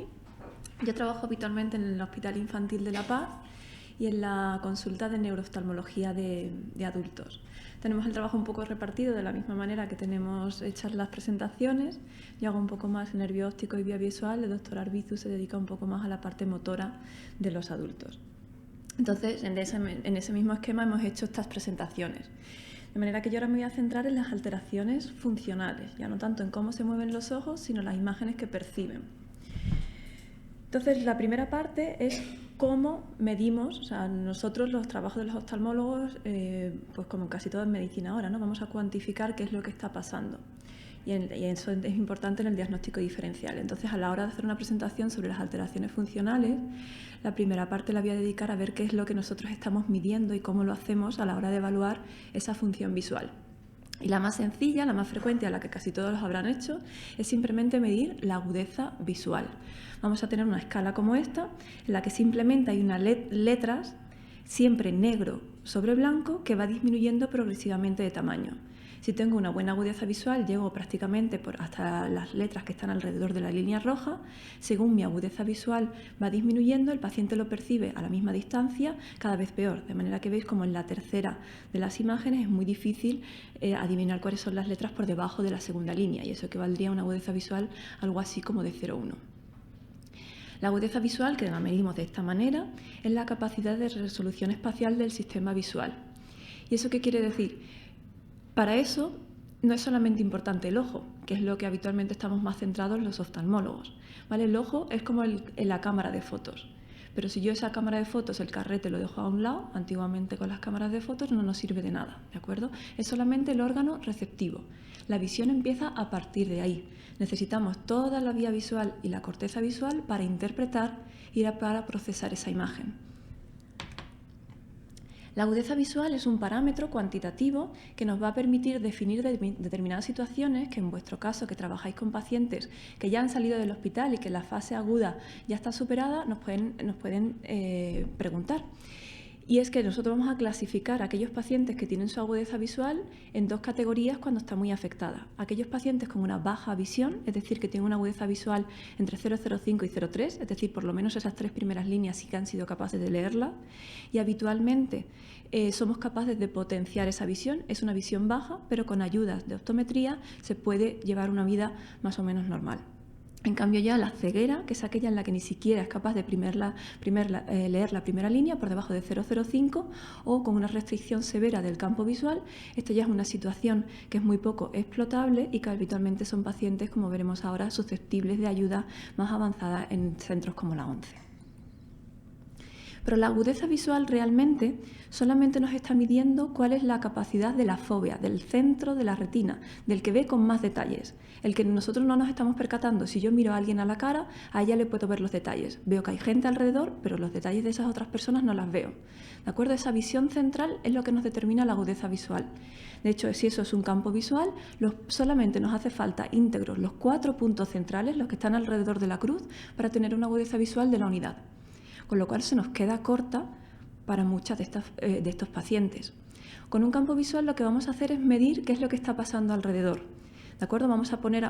Yo trabajo habitualmente en el Hospital Infantil de La Paz y en la consulta de neurooftalmología de adultos. Tenemos el trabajo un poco repartido de la misma manera que tenemos hechas las presentaciones. Yo hago un poco más nervio óptico y vía visual, el doctor Arbizu se dedica un poco más a la parte motora de los adultos. Entonces, en ese mismo esquema hemos hecho estas presentaciones. De manera que yo ahora me voy a centrar en las alteraciones funcionales, ya no tanto en cómo se mueven los ojos, sino las imágenes que perciben. Entonces, la primera parte es cómo medimos, o sea, nosotros los trabajos de los oftalmólogos, pues como casi todo en medicina ahora, ¿no? Vamos a cuantificar qué es lo que está pasando. Y eso es importante en el diagnóstico diferencial. Entonces, a la hora de hacer una presentación sobre las alteraciones funcionales, la primera parte la voy a dedicar a ver qué es lo que nosotros estamos midiendo y cómo lo hacemos a la hora de evaluar esa función visual. Y la más sencilla, la más frecuente, a la que casi todos los habrán hecho, es simplemente medir la agudeza visual. Vamos a tener una escala como esta, en la que simplemente hay unas letras, siempre negro sobre blanco, que va disminuyendo progresivamente de tamaño. Si tengo una buena agudeza visual, llego prácticamente hasta las letras que están alrededor de la línea roja. Según mi agudeza visual va disminuyendo, el paciente lo percibe a la misma distancia, cada vez peor. De manera que veis como en la tercera de las imágenes es muy difícil adivinar cuáles son las letras por debajo de la segunda línea, y eso equivaldría a una agudeza visual algo así como de 0,1. La agudeza visual, que la medimos de esta manera, es la capacidad de resolución espacial del sistema visual. ¿Y eso qué quiere decir? Para eso no es solamente importante el ojo, que es lo que habitualmente estamos más centrados los oftalmólogos, ¿vale? El ojo es como en la cámara de fotos, pero si yo esa cámara de fotos, el carrete, lo dejo a un lado, antiguamente con las cámaras de fotos no nos sirve de nada, ¿de acuerdo? Es solamente el órgano receptivo. La visión empieza a partir de ahí. Necesitamos toda la vía visual y la corteza visual para interpretar y para procesar esa imagen. La agudeza visual es un parámetro cuantitativo que nos va a permitir definir determinadas situaciones que, en vuestro caso, que trabajáis con pacientes que ya han salido del hospital y que la fase aguda ya está superada, nos pueden preguntar. Y es que nosotros vamos a clasificar a aquellos pacientes que tienen su agudeza visual en 2 categorías cuando está muy afectada. Aquellos pacientes con una baja visión, es decir, que tienen una agudeza visual entre 0,05 y 0,3, es decir, por lo menos esas 3 primeras líneas sí que han sido capaces de leerla. Y habitualmente somos capaces de potenciar esa visión. Es una visión baja, pero con ayudas de optometría se puede llevar una vida más o menos normal. En cambio ya la ceguera, que es aquella en la que ni siquiera es capaz de leer la primera línea por debajo de 0,05 o con una restricción severa del campo visual, esta ya es una situación que es muy poco explotable y que habitualmente son pacientes, como veremos ahora, susceptibles de ayuda más avanzada en centros como la ONCE. Pero la agudeza visual realmente solamente nos está midiendo cuál es la capacidad de la fóvea, del centro de la retina, del que ve con más detalles. El que nosotros no nos estamos percatando, si yo miro a alguien a la cara, a ella le puedo ver los detalles. Veo que hay gente alrededor, pero los detalles de esas otras personas no las veo. ¿De acuerdo? Esa visión central es lo que nos determina la agudeza visual. De hecho, si eso es un campo visual, solamente nos hace falta íntegros los 4 puntos centrales, los que están alrededor de la cruz, para tener una agudeza visual de la unidad. Con lo cual se nos queda corta para muchas de estos pacientes. Con un campo visual lo que vamos a hacer es medir qué es lo que está pasando alrededor. ¿De acuerdo? Vamos a poner,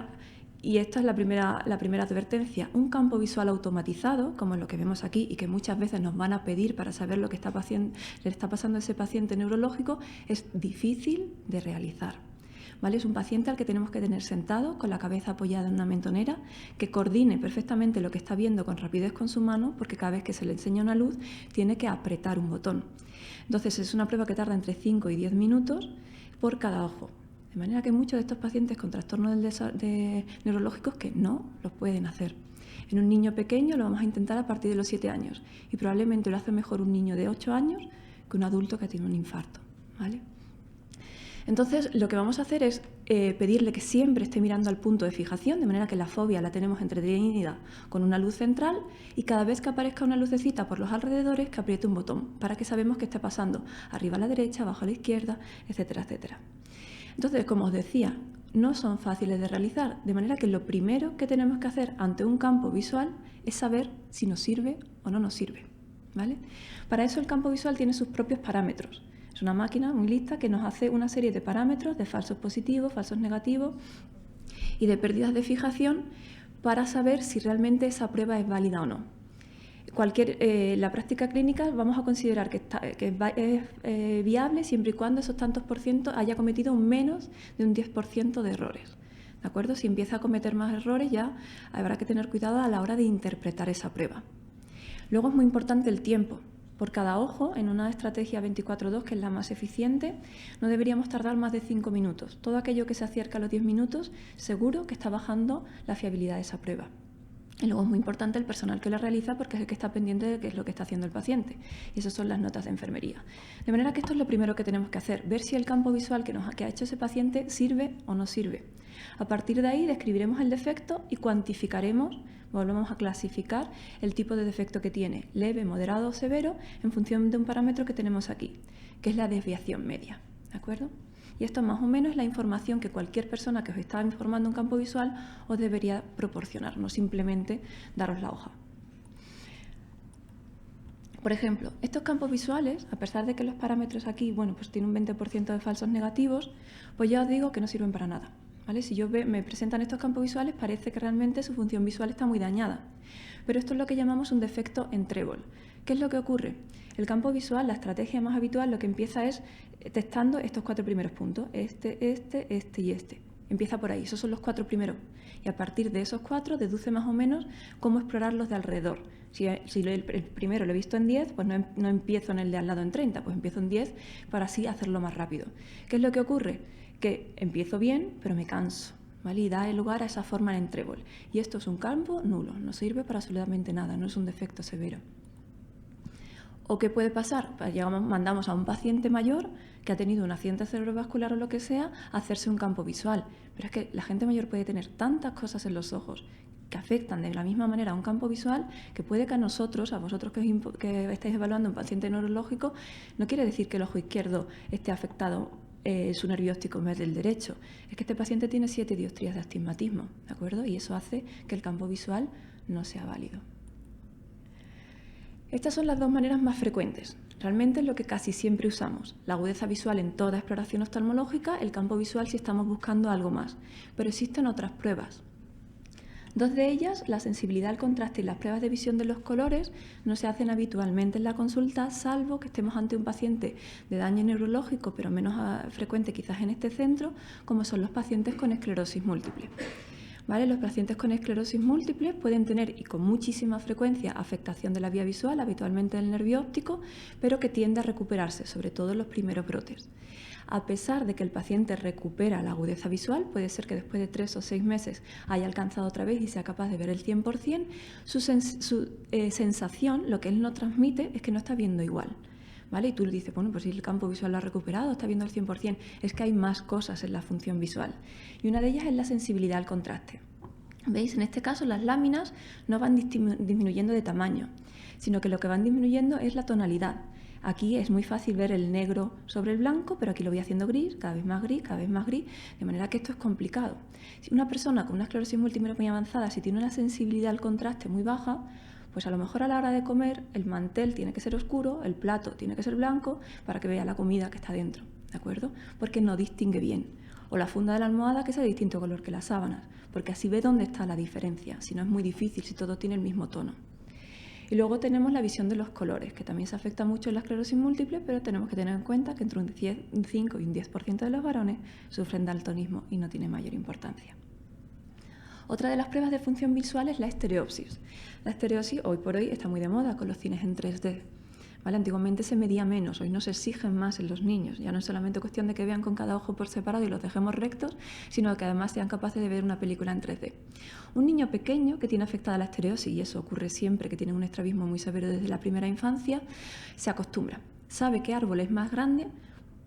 y esta es la primera advertencia, un campo visual automatizado, como lo que vemos aquí y que muchas veces nos van a pedir para saber lo que le está pasando a ese paciente neurológico, es difícil de realizar. ¿Vale? Es un paciente al que tenemos que tener sentado con la cabeza apoyada en una mentonera, que coordine perfectamente lo que está viendo con rapidez con su mano, porque cada vez que se le enseña una luz tiene que apretar un botón. Entonces es una prueba que tarda entre 5 y 10 minutos por cada ojo. De manera que muchos de estos pacientes con trastornos neurológicos que no los pueden hacer. En un niño pequeño lo vamos a intentar a partir de los 7 años y probablemente lo hace mejor un niño de 8 años que un adulto que tiene un infarto. ¿Vale? Entonces, lo que vamos a hacer es pedirle que siempre esté mirando al punto de fijación, de manera que la fóvea la tenemos entretenida con una luz central y cada vez que aparezca una lucecita por los alrededores, que apriete un botón para que sabemos qué está pasando arriba a la derecha, abajo a la izquierda, etcétera, etcétera. Entonces, como os decía, no son fáciles de realizar, de manera que lo primero que tenemos que hacer ante un campo visual es saber si nos sirve o no nos sirve. ¿Vale? Para eso el campo visual tiene sus propios parámetros. Es una máquina muy lista que nos hace una serie de parámetros de falsos positivos, falsos negativos y de pérdidas de fijación para saber si realmente esa prueba es válida o no. La práctica clínica vamos a considerar que es viable siempre y cuando esos tantos por ciento haya cometido menos de un 10% de errores. ¿De acuerdo? Si empieza a cometer más errores ya habrá que tener cuidado a la hora de interpretar esa prueba. Luego es muy importante el tiempo. Por cada ojo, en una estrategia 24-2, que es la más eficiente, no deberíamos tardar más de 5 minutos. Todo aquello que se acerca a los 10 minutos, seguro que está bajando la fiabilidad de esa prueba. Y luego es muy importante el personal que la realiza porque es el que está pendiente de qué es lo que está haciendo el paciente. Y esas son las notas de enfermería. De manera que esto es lo primero que tenemos que hacer, ver si el campo visual que ha hecho ese paciente sirve o no sirve. A partir de ahí describiremos el defecto y cuantificaremos, volvemos a clasificar el tipo de defecto que tiene, leve, moderado o severo, en función de un parámetro que tenemos aquí, que es la desviación media. ¿De acuerdo? Y esto más o menos es la información que cualquier persona que os está informando en campo visual os debería proporcionar, no simplemente daros la hoja. Por ejemplo, estos campos visuales, a pesar de que los parámetros aquí, pues tienen un 20% de falsos negativos, pues ya os digo que no sirven para nada. ¿Vale? Si me presentan estos campos visuales, parece que realmente su función visual está muy dañada. Pero esto es lo que llamamos un defecto en trébol. ¿Qué es lo que ocurre? El campo visual, la estrategia más habitual, lo que empieza es testando estos 4 primeros puntos. Este y este. Empieza por ahí, esos son los 4 primeros. Y a partir de esos 4 deduce más o menos cómo explorar los de alrededor. Si el primero lo he visto en 10, pues no empiezo en el de al lado en 30, pues empiezo en 10 para así hacerlo más rápido. ¿Qué es lo que ocurre? Que empiezo bien, pero me canso, ¿vale? Y da lugar a esa forma en trébol. Y esto es un campo nulo, no sirve para absolutamente nada, no es un defecto severo. ¿O qué puede pasar? Pues mandamos a un paciente mayor que ha tenido un accidente cerebrovascular o lo que sea a hacerse un campo visual. Pero es que la gente mayor puede tener tantas cosas en los ojos que afectan de la misma manera a un campo visual, que puede que a nosotros, a vosotros que estáis evaluando un paciente neurológico, no quiere decir que el ojo izquierdo esté afectado su nervio óptico en vez del derecho. Es que este paciente tiene 7 dioptrías de astigmatismo, ¿de acuerdo? Y eso hace que el campo visual no sea válido. Estas son las 2 maneras más frecuentes. Realmente es lo que casi siempre usamos. La agudeza visual en toda exploración oftalmológica, el campo visual si estamos buscando algo más. Pero existen otras pruebas. 2 de ellas, la sensibilidad al contraste y las pruebas de visión de los colores, no se hacen habitualmente en la consulta, salvo que estemos ante un paciente de daño neurológico, pero menos frecuente quizás en este centro, como son los pacientes con esclerosis múltiple. ¿vale? Los pacientes con esclerosis múltiple pueden tener, y con muchísima frecuencia, afectación de la vía visual, habitualmente del nervio óptico, pero que tiende a recuperarse, sobre todo en los primeros brotes. A pesar de que el paciente recupera la agudeza visual, puede ser que después de 3 o 6 meses haya alcanzado otra vez y sea capaz de ver el 100%, su sensación, lo que él no transmite, es que no está viendo igual. ¿Vale? Y tú le dices, bueno, pues si el campo visual lo ha recuperado, está viendo el 100%, es que hay más cosas en la función visual. Y una de ellas es la sensibilidad al contraste. ¿Veis? En este caso las láminas no van disminuyendo de tamaño, sino que lo que van disminuyendo es la tonalidad. Aquí es muy fácil ver el negro sobre el blanco, pero aquí lo voy haciendo gris, cada vez más gris, cada vez más gris, de manera que esto es complicado. Si una persona con una esclerosis múltiple muy avanzada, si tiene una sensibilidad al contraste muy baja, pues a lo mejor a la hora de comer el mantel tiene que ser oscuro, el plato tiene que ser blanco para que vea la comida que está dentro, ¿de acuerdo? Porque no distingue bien. O la funda de la almohada que sea de distinto color que las sábanas, porque así ve dónde está la diferencia, si no es muy difícil, si todo tiene el mismo tono. Y luego tenemos la visión de los colores, que también se afecta mucho en la esclerosis múltiple, pero tenemos que tener en cuenta que entre un 5 y un 10% de los varones sufren daltonismo y no tiene mayor importancia. Otra de las pruebas de función visual es la estereopsis. La estereopsis hoy por hoy está muy de moda con los cines en 3D. ¿Vale? Antiguamente se medía menos, hoy nos exigen más en los niños. Ya no es solamente cuestión de que vean con cada ojo por separado y los dejemos rectos, sino que además sean capaces de ver una película en 3D. Un niño pequeño que tiene afectada la estereopsis, y eso ocurre siempre, que tiene un estrabismo muy severo desde la primera infancia, se acostumbra. Sabe qué árbol es más grande,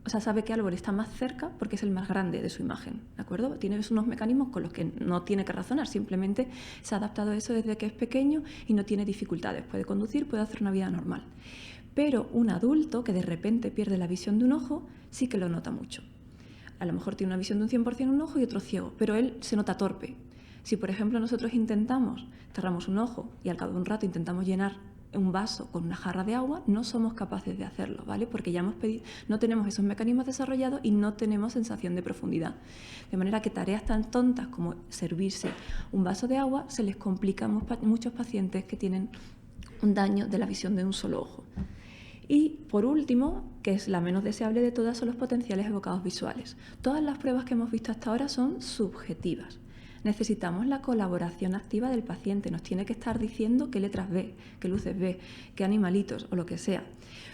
o sea, sabe qué árbol está más cerca porque es el más grande de su imagen, ¿de acuerdo? Tiene unos mecanismos con los que no tiene que razonar, simplemente se ha adaptado a eso desde que es pequeño y no tiene dificultades. Puede conducir, puede hacer una vida normal. Pero un adulto que de repente pierde la visión de un ojo sí que lo nota mucho. A lo mejor tiene una visión de un 100% un ojo y otro ciego, pero él se nota torpe. Si, por ejemplo, nosotros cerramos un ojo y al cabo de un rato intentamos llenar un vaso con una jarra de agua, no somos capaces de hacerlo, ¿vale? Porque ya no tenemos esos mecanismos desarrollados y no tenemos sensación de profundidad. De manera que tareas tan tontas como servirse un vaso de agua se les complica a muchos pacientes que tienen un daño de la visión de un solo ojo. Y por último, que es la menos deseable de todas, son los potenciales evocados visuales. Todas las pruebas que hemos visto hasta ahora son subjetivas. Necesitamos la colaboración activa del paciente, nos tiene que estar diciendo qué letras ve, qué luces ve, qué animalitos o lo que sea.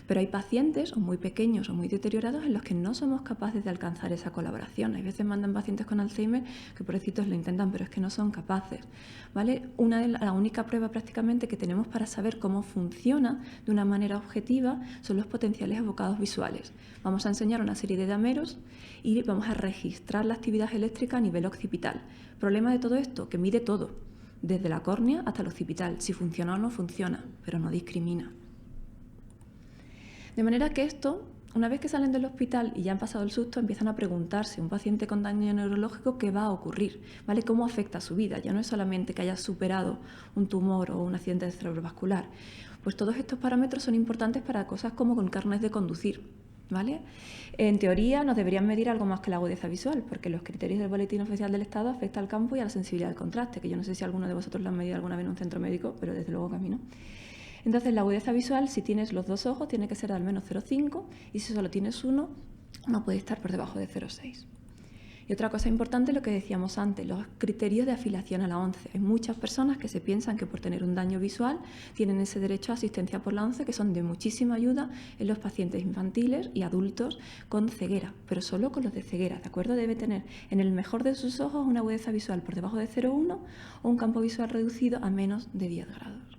Pero hay pacientes o muy pequeños o muy deteriorados en los que no somos capaces de alcanzar esa colaboración. Hay veces mandan pacientes con Alzheimer que pobrecitos lo intentan, pero es que no son capaces, ¿vale? La única prueba prácticamente que tenemos para saber cómo funciona de una manera objetiva son los potenciales evocados visuales. Vamos a enseñar una serie de dameros y vamos a registrar la actividad eléctrica a nivel occipital. Problema de todo esto, que mide todo, desde la córnea hasta el occipital, si funciona o no funciona, pero no discrimina. De manera que esto, una vez que salen del hospital y ya han pasado el susto, empiezan a preguntarse, un paciente con daño neurológico, ¿qué va a ocurrir? ¿Vale? ¿Cómo afecta a su vida? Ya no es solamente que haya superado un tumor o un accidente cerebrovascular. Pues todos estos parámetros son importantes para cosas como con carnet de conducir, ¿vale? En teoría nos deberían medir algo más que la agudeza visual, porque los criterios del Boletín Oficial del Estado afectan al campo y a la sensibilidad al contraste, que yo no sé si alguno de vosotros lo han medido alguna vez en un centro médico, pero desde luego que a mí no. Entonces, la agudeza visual, si tienes los dos ojos, tiene que ser de al menos 0,5 y si solo tienes uno, no puede estar por debajo de 0,6. Y otra cosa importante, lo que decíamos antes, los criterios de afiliación a la ONCE. Hay muchas personas que se piensan que por tener un daño visual tienen ese derecho a asistencia por la ONCE, que son de muchísima ayuda en los pacientes infantiles y adultos con ceguera, pero solo con los de ceguera, ¿de acuerdo? Debe tener en el mejor de sus ojos una agudeza visual por debajo de 0,1 o un campo visual reducido a menos de 10 grados.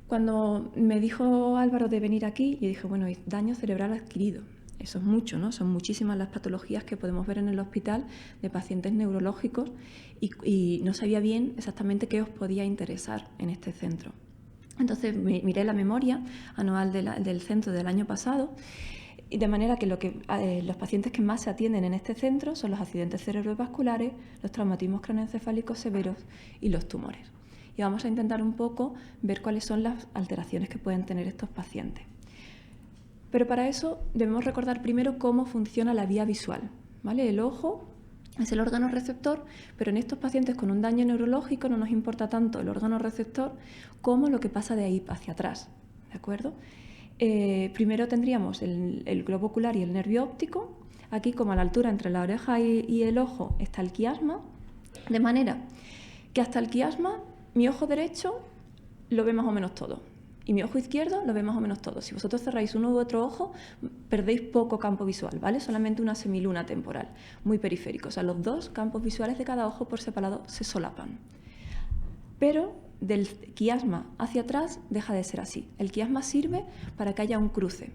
Cuando me dijo Álvaro de venir aquí, yo dije, bueno, daño cerebral adquirido. Eso es mucho, ¿no? Son muchísimas las patologías que podemos ver en el hospital de pacientes neurológicos y no sabía bien exactamente qué os podía interesar en este centro. Entonces miré la memoria anual del centro del año pasado, y de manera que los pacientes que más se atienden en este centro son los accidentes cerebrovasculares, los traumatismos craneoencefálicos severos y los tumores. Y vamos a intentar un poco ver cuáles son las alteraciones que pueden tener estos pacientes. Pero para eso debemos recordar primero cómo funciona la vía visual, ¿vale? El ojo es el órgano receptor, pero en estos pacientes con un daño neurológico no nos importa tanto el órgano receptor como lo que pasa de ahí hacia atrás, ¿de acuerdo? Primero tendríamos el globo ocular y el nervio óptico. Aquí, como a la altura entre la oreja y el ojo, está el quiasma, De manera que hasta el quiasma, mi ojo derecho lo ve más o menos todo y mi ojo izquierdo lo ve más o menos todo. Si vosotros cerráis uno u otro ojo, perdéis poco campo visual, ¿vale? Solamente una semiluna temporal, muy periférico. O sea, los dos campos visuales de cada ojo por separado se solapan. Pero del quiasma hacia atrás deja de ser así. El quiasma sirve para que haya un cruce.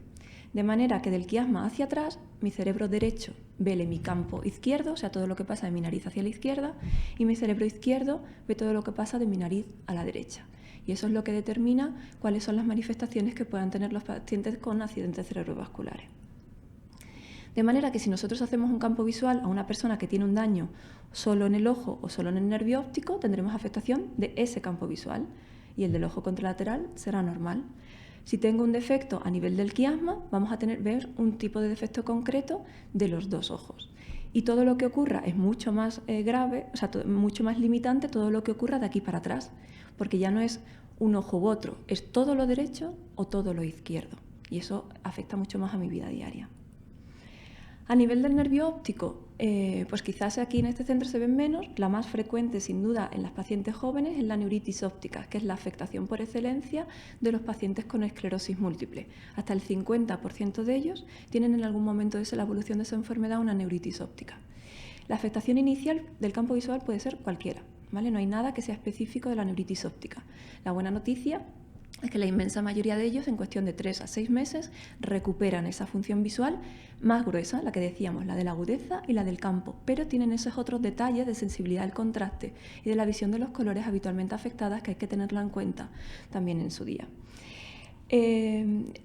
De manera que del quiasma hacia atrás, mi cerebro derecho ve mi campo izquierdo, o sea, todo lo que pasa de mi nariz hacia la izquierda, y mi cerebro izquierdo ve todo lo que pasa de mi nariz a la derecha. Y eso es lo que determina cuáles son las manifestaciones que puedan tener los pacientes con accidentes cerebrovasculares. De manera que si nosotros hacemos un campo visual a una persona que tiene un daño solo en el ojo o solo en el nervio óptico, tendremos afectación de ese campo visual y el del ojo contralateral será normal. Si tengo un defecto a nivel del quiasma, vamos a ver un tipo de defecto concreto de los dos ojos. Y todo lo que ocurra es mucho más grave, o sea, mucho más limitante todo lo que ocurra de aquí para atrás, porque ya no es un ojo u otro, es todo lo derecho o todo lo izquierdo. Y eso afecta mucho más a mi vida diaria. A nivel del nervio óptico, pues quizás aquí en este centro se ven menos. La más frecuente, sin duda, en las pacientes jóvenes es la neuritis óptica, que es la afectación por excelencia de los pacientes con esclerosis múltiple. Hasta el 50% de ellos tienen en algún momento de la evolución de esa enfermedad una neuritis óptica. La afectación inicial del campo visual puede ser cualquiera, ¿vale? No hay nada que sea específico de la neuritis óptica. La buena noticia es que la inmensa mayoría de ellos, en cuestión de 3 a 6 meses, recuperan esa función visual más gruesa, la que decíamos, la de la agudeza y la del campo, pero tienen esos otros detalles de sensibilidad al contraste y de la visión de los colores habitualmente afectadas que hay que tenerla en cuenta también en su día.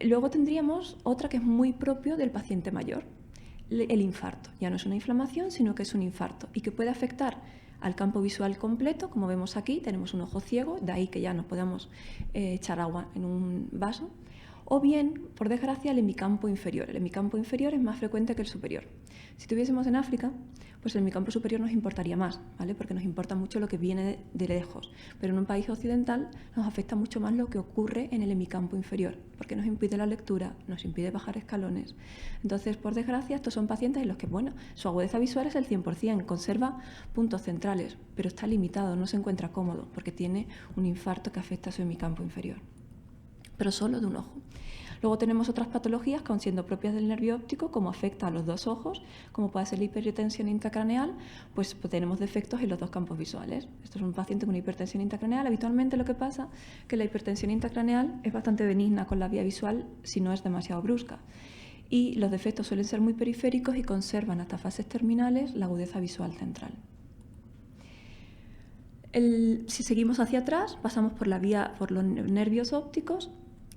Luego tendríamos otra que es muy propio del paciente mayor, el infarto. Ya no es una inflamación, sino que es un infarto y que puede afectar al campo visual completo. Como vemos aquí, tenemos un ojo ciego, de ahí que ya no podamos echar agua en un vaso, o bien, por desgracia, el hemicampo inferior. El hemicampo inferior es más frecuente que el superior. Si estuviésemos en África, pues el hemicampo superior nos importaría más, ¿vale? Porque nos importa mucho lo que viene de lejos, pero en un país occidental nos afecta mucho más lo que ocurre en el hemicampo inferior, porque nos impide la lectura, nos impide bajar escalones. Entonces, por desgracia, estos son pacientes en los que, bueno, su agudeza visual es el 100%, conserva puntos centrales, pero está limitado, no se encuentra cómodo, porque tiene un infarto que afecta a su hemicampo inferior, pero solo de un ojo. Luego tenemos otras patologías que, aun siendo propias del nervio óptico, como afecta a los dos ojos, como puede ser la hipertensión intracraneal, pues tenemos defectos en los dos campos visuales. Esto es un paciente con hipertensión intracraneal. Habitualmente lo que pasa es que la hipertensión intracraneal es bastante benigna con la vía visual si no es demasiado brusca. Y los defectos suelen ser muy periféricos y conservan hasta fases terminales la agudeza visual central. Si seguimos hacia atrás, pasamos por los nervios ópticos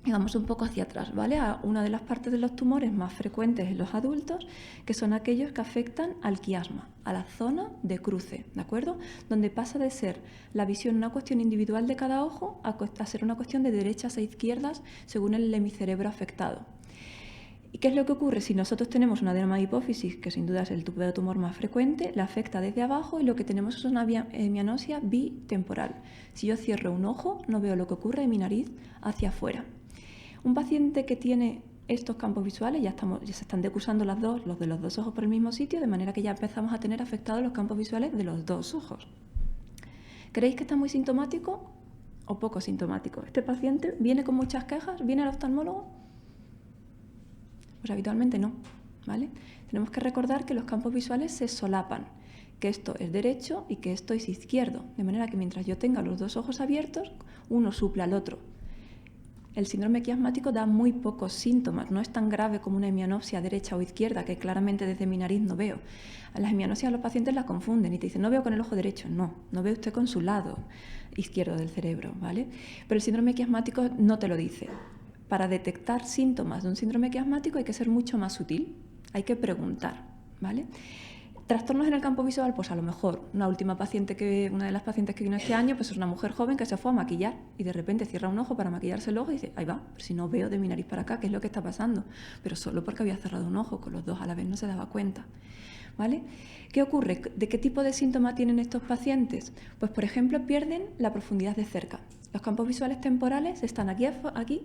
y vamos un poco hacia atrás, ¿vale? A una de las partes de los tumores más frecuentes en los adultos, que son aquellos que afectan al quiasma, a la zona de cruce, ¿de acuerdo? Donde pasa de ser la visión una cuestión individual de cada ojo a ser una cuestión de derechas e izquierdas según el hemicerebro afectado. ¿Y qué es lo que ocurre? Si nosotros tenemos una adenoma de hipófisis, que sin duda es el tipo de tumor más frecuente, la afecta desde abajo y lo que tenemos es una mianosia bitemporal. Si yo cierro un ojo, no veo lo que ocurre en mi nariz hacia afuera. Un paciente que tiene estos campos visuales, ya se están decusando los de los dos ojos por el mismo sitio, de manera que ya empezamos a tener afectados los campos visuales de los dos ojos. ¿Creéis que está muy sintomático o poco sintomático? ¿Este paciente viene con muchas quejas? ¿Viene al oftalmólogo? Pues habitualmente no, ¿vale? Tenemos que recordar que los campos visuales se solapan, que esto es derecho y que esto es izquierdo, de manera que mientras yo tenga los dos ojos abiertos, uno supla al otro. El síndrome quiasmático da muy pocos síntomas, no es tan grave como una hemianopsia derecha o izquierda, que claramente desde mi nariz no veo. A las hemianopsias los pacientes las confunden y te dicen, no veo con el ojo derecho. No ve usted con su lado izquierdo del cerebro, ¿vale? Pero el síndrome quiasmático no te lo dice. Para detectar síntomas de un síndrome quiasmático hay que ser mucho más sutil, hay que preguntar, ¿vale? ¿Trastornos en el campo visual? Pues a lo mejor una de las pacientes que vino este año, pues es una mujer joven que se fue a maquillar y de repente cierra un ojo para maquillarse el ojo y dice, ahí va, pero si no veo de mi nariz para acá, ¿qué es lo que está pasando? Pero solo porque había cerrado un ojo, con los dos a la vez no se daba cuenta, ¿vale? ¿Qué ocurre? ¿De qué tipo de síntomas tienen estos pacientes? Pues por ejemplo pierden la profundidad de cerca. Los campos visuales temporales están aquí,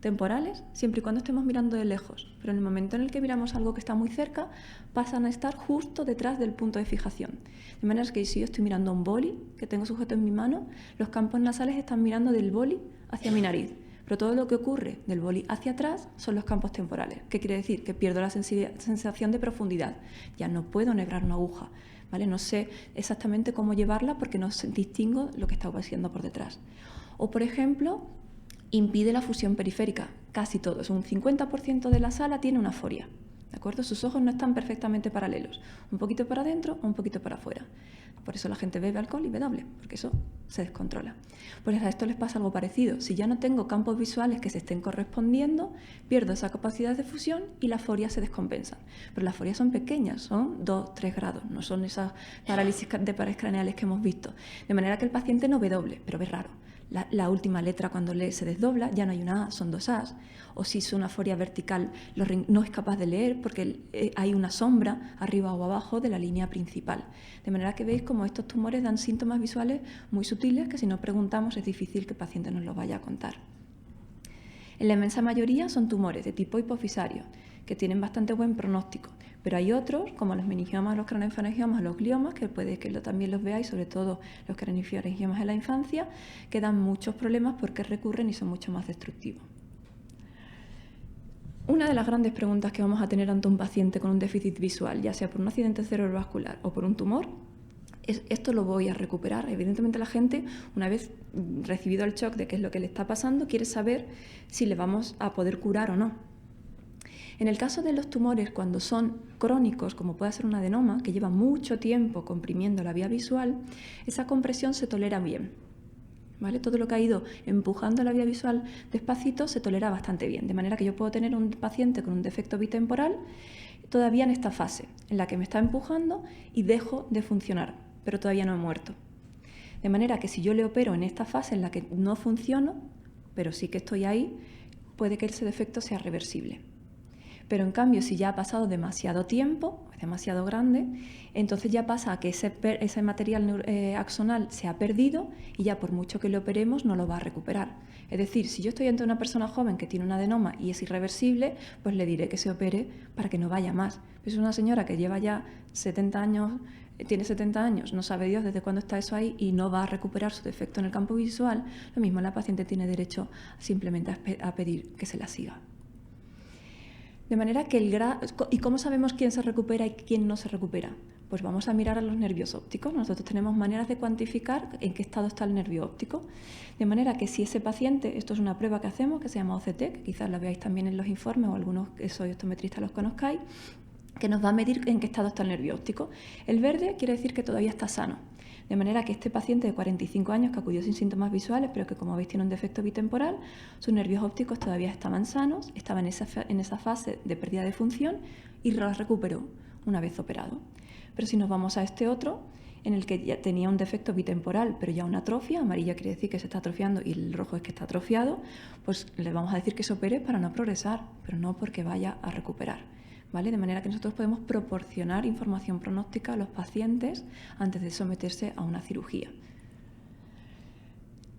temporales siempre y cuando estemos mirando de lejos, pero en el momento en el que miramos algo que está muy cerca, pasan a estar justo detrás del punto de fijación. De manera que si yo estoy mirando un boli que tengo sujeto en mi mano, los campos nasales están mirando del boli hacia mi nariz. Pero todo lo que ocurre del boli hacia atrás son los campos temporales. ¿Qué quiere decir? Que pierdo la sensación de profundidad. Ya no puedo enhebrar una aguja, ¿vale? No sé exactamente cómo llevarla porque no distingo lo que está pasando por detrás. O, por ejemplo, impide la fusión periférica. Casi todos. Un 50% de la sala tiene una aforia. ¿De acuerdo? Sus ojos no están perfectamente paralelos. Un poquito para adentro o un poquito para afuera. Por eso la gente bebe alcohol y ve doble, porque eso se descontrola. Pues a esto les pasa algo parecido. Si ya no tengo campos visuales que se estén correspondiendo, pierdo esa capacidad de fusión y las forias se descompensan. Pero las forias son pequeñas, son 2-3 grados, no son esas parálisis de pares craneales que hemos visto. De manera que el paciente no ve doble, pero ve raro. La última letra cuando lee se desdobla, ya no hay una A, son 2 A's. O si es una foria vertical, no es capaz de leer porque hay una sombra arriba o abajo de la línea principal. De manera que veis como estos tumores dan síntomas visuales muy sutiles que si no preguntamos es difícil que el paciente nos los vaya a contar. En la inmensa mayoría son tumores de tipo hipofisario, que tienen bastante buen pronóstico, pero hay otros, como los meningiomas, los craniofarangiomas, los gliomas, que puede que también los veáis, sobre todo los craniofarangiomas en la infancia, que dan muchos problemas porque recurren y son mucho más destructivos. Una de las grandes preguntas que vamos a tener ante un paciente con un déficit visual, ya sea por un accidente cerebrovascular o por un tumor, es: ¿esto lo voy a recuperar? Evidentemente la gente, una vez recibido el shock de qué es lo que le está pasando, quiere saber si le vamos a poder curar o no. En el caso de los tumores, cuando son crónicos, como puede ser un adenoma, que lleva mucho tiempo comprimiendo la vía visual, esa compresión se tolera bien, ¿vale? Todo lo que ha ido empujando la vía visual despacito se tolera bastante bien, de manera que yo puedo tener un paciente con un defecto bitemporal todavía en esta fase, en la que me está empujando y dejo de funcionar, pero todavía no he muerto. De manera que si yo le opero en esta fase en la que no funciono, pero sí que estoy ahí, puede que ese defecto sea reversible. Pero en cambio, si ya ha pasado demasiado tiempo, es demasiado grande, entonces ya pasa a que ese material axonal se ha perdido y ya por mucho que le operemos no lo va a recuperar. Es decir, si yo estoy ante una persona joven que tiene un adenoma y es irreversible, pues le diré que se opere para que no vaya más. Es una señora que lleva ya 70 años, tiene 70 años, no sabe Dios desde cuándo está eso ahí y no va a recuperar su defecto en el campo visual, lo mismo la paciente tiene derecho simplemente a pedir que se la siga. De manera que ¿y cómo sabemos quién se recupera y quién no se recupera? Pues vamos a mirar a los nervios ópticos. Nosotros tenemos maneras de cuantificar en qué estado está el nervio óptico. De manera que si ese paciente, esto es una prueba que hacemos que se llama OCT, que quizás la veáis también en los informes o algunos que sois optometristas los conozcáis, que nos va a medir en qué estado está el nervio óptico. El verde quiere decir que todavía está sano. De manera que este paciente de 45 años que acudió sin síntomas visuales, pero que como veis tiene un defecto bitemporal, sus nervios ópticos todavía estaban sanos, estaba en esa fase de pérdida de función y los recuperó una vez operado. Pero si nos vamos a este otro, en el que ya tenía un defecto bitemporal, pero ya una atrofia, amarilla quiere decir que se está atrofiando y el rojo es que está atrofiado, pues le vamos a decir que se opere para no progresar, pero no porque vaya a recuperar. ¿Vale? De manera que nosotros podemos proporcionar información pronóstica a los pacientes antes de someterse a una cirugía.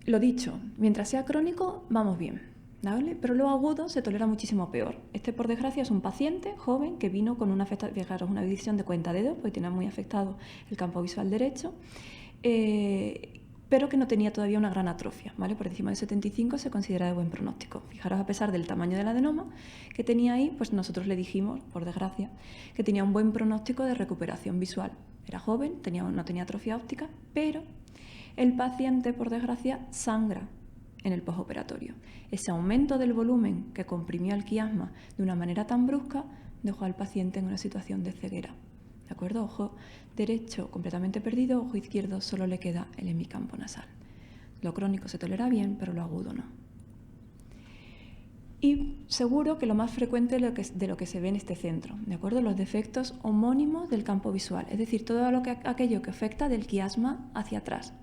Lo dicho, mientras sea crónico, vamos bien, ¿vale? Pero lo agudo se tolera muchísimo peor. Este, por desgracia, es un paciente joven que vino con una afectación, fijaros, una visión de cuenta dedos, porque tiene muy afectado el campo visual derecho, pero que no tenía todavía una gran atrofia, ¿vale? Por encima de 75 se considera de buen pronóstico. Fijaros, a pesar del tamaño del adenoma que tenía ahí, pues nosotros le dijimos, por desgracia, que tenía un buen pronóstico de recuperación visual. Era joven, no tenía atrofia óptica, pero el paciente, por desgracia, sangra en el postoperatorio. Ese aumento del volumen que comprimió el quiasma de una manera tan brusca dejó al paciente en una situación de ceguera. ¿De acuerdo? Ojo derecho completamente perdido, ojo izquierdo solo le queda el hemicampo nasal. Lo crónico se tolera bien, pero lo agudo no. Y seguro que lo más frecuente de lo que se ve en este centro, ¿de acuerdo? Los defectos homónimos del campo visual, es decir, todo aquello que afecta del quiasma hacia atrás.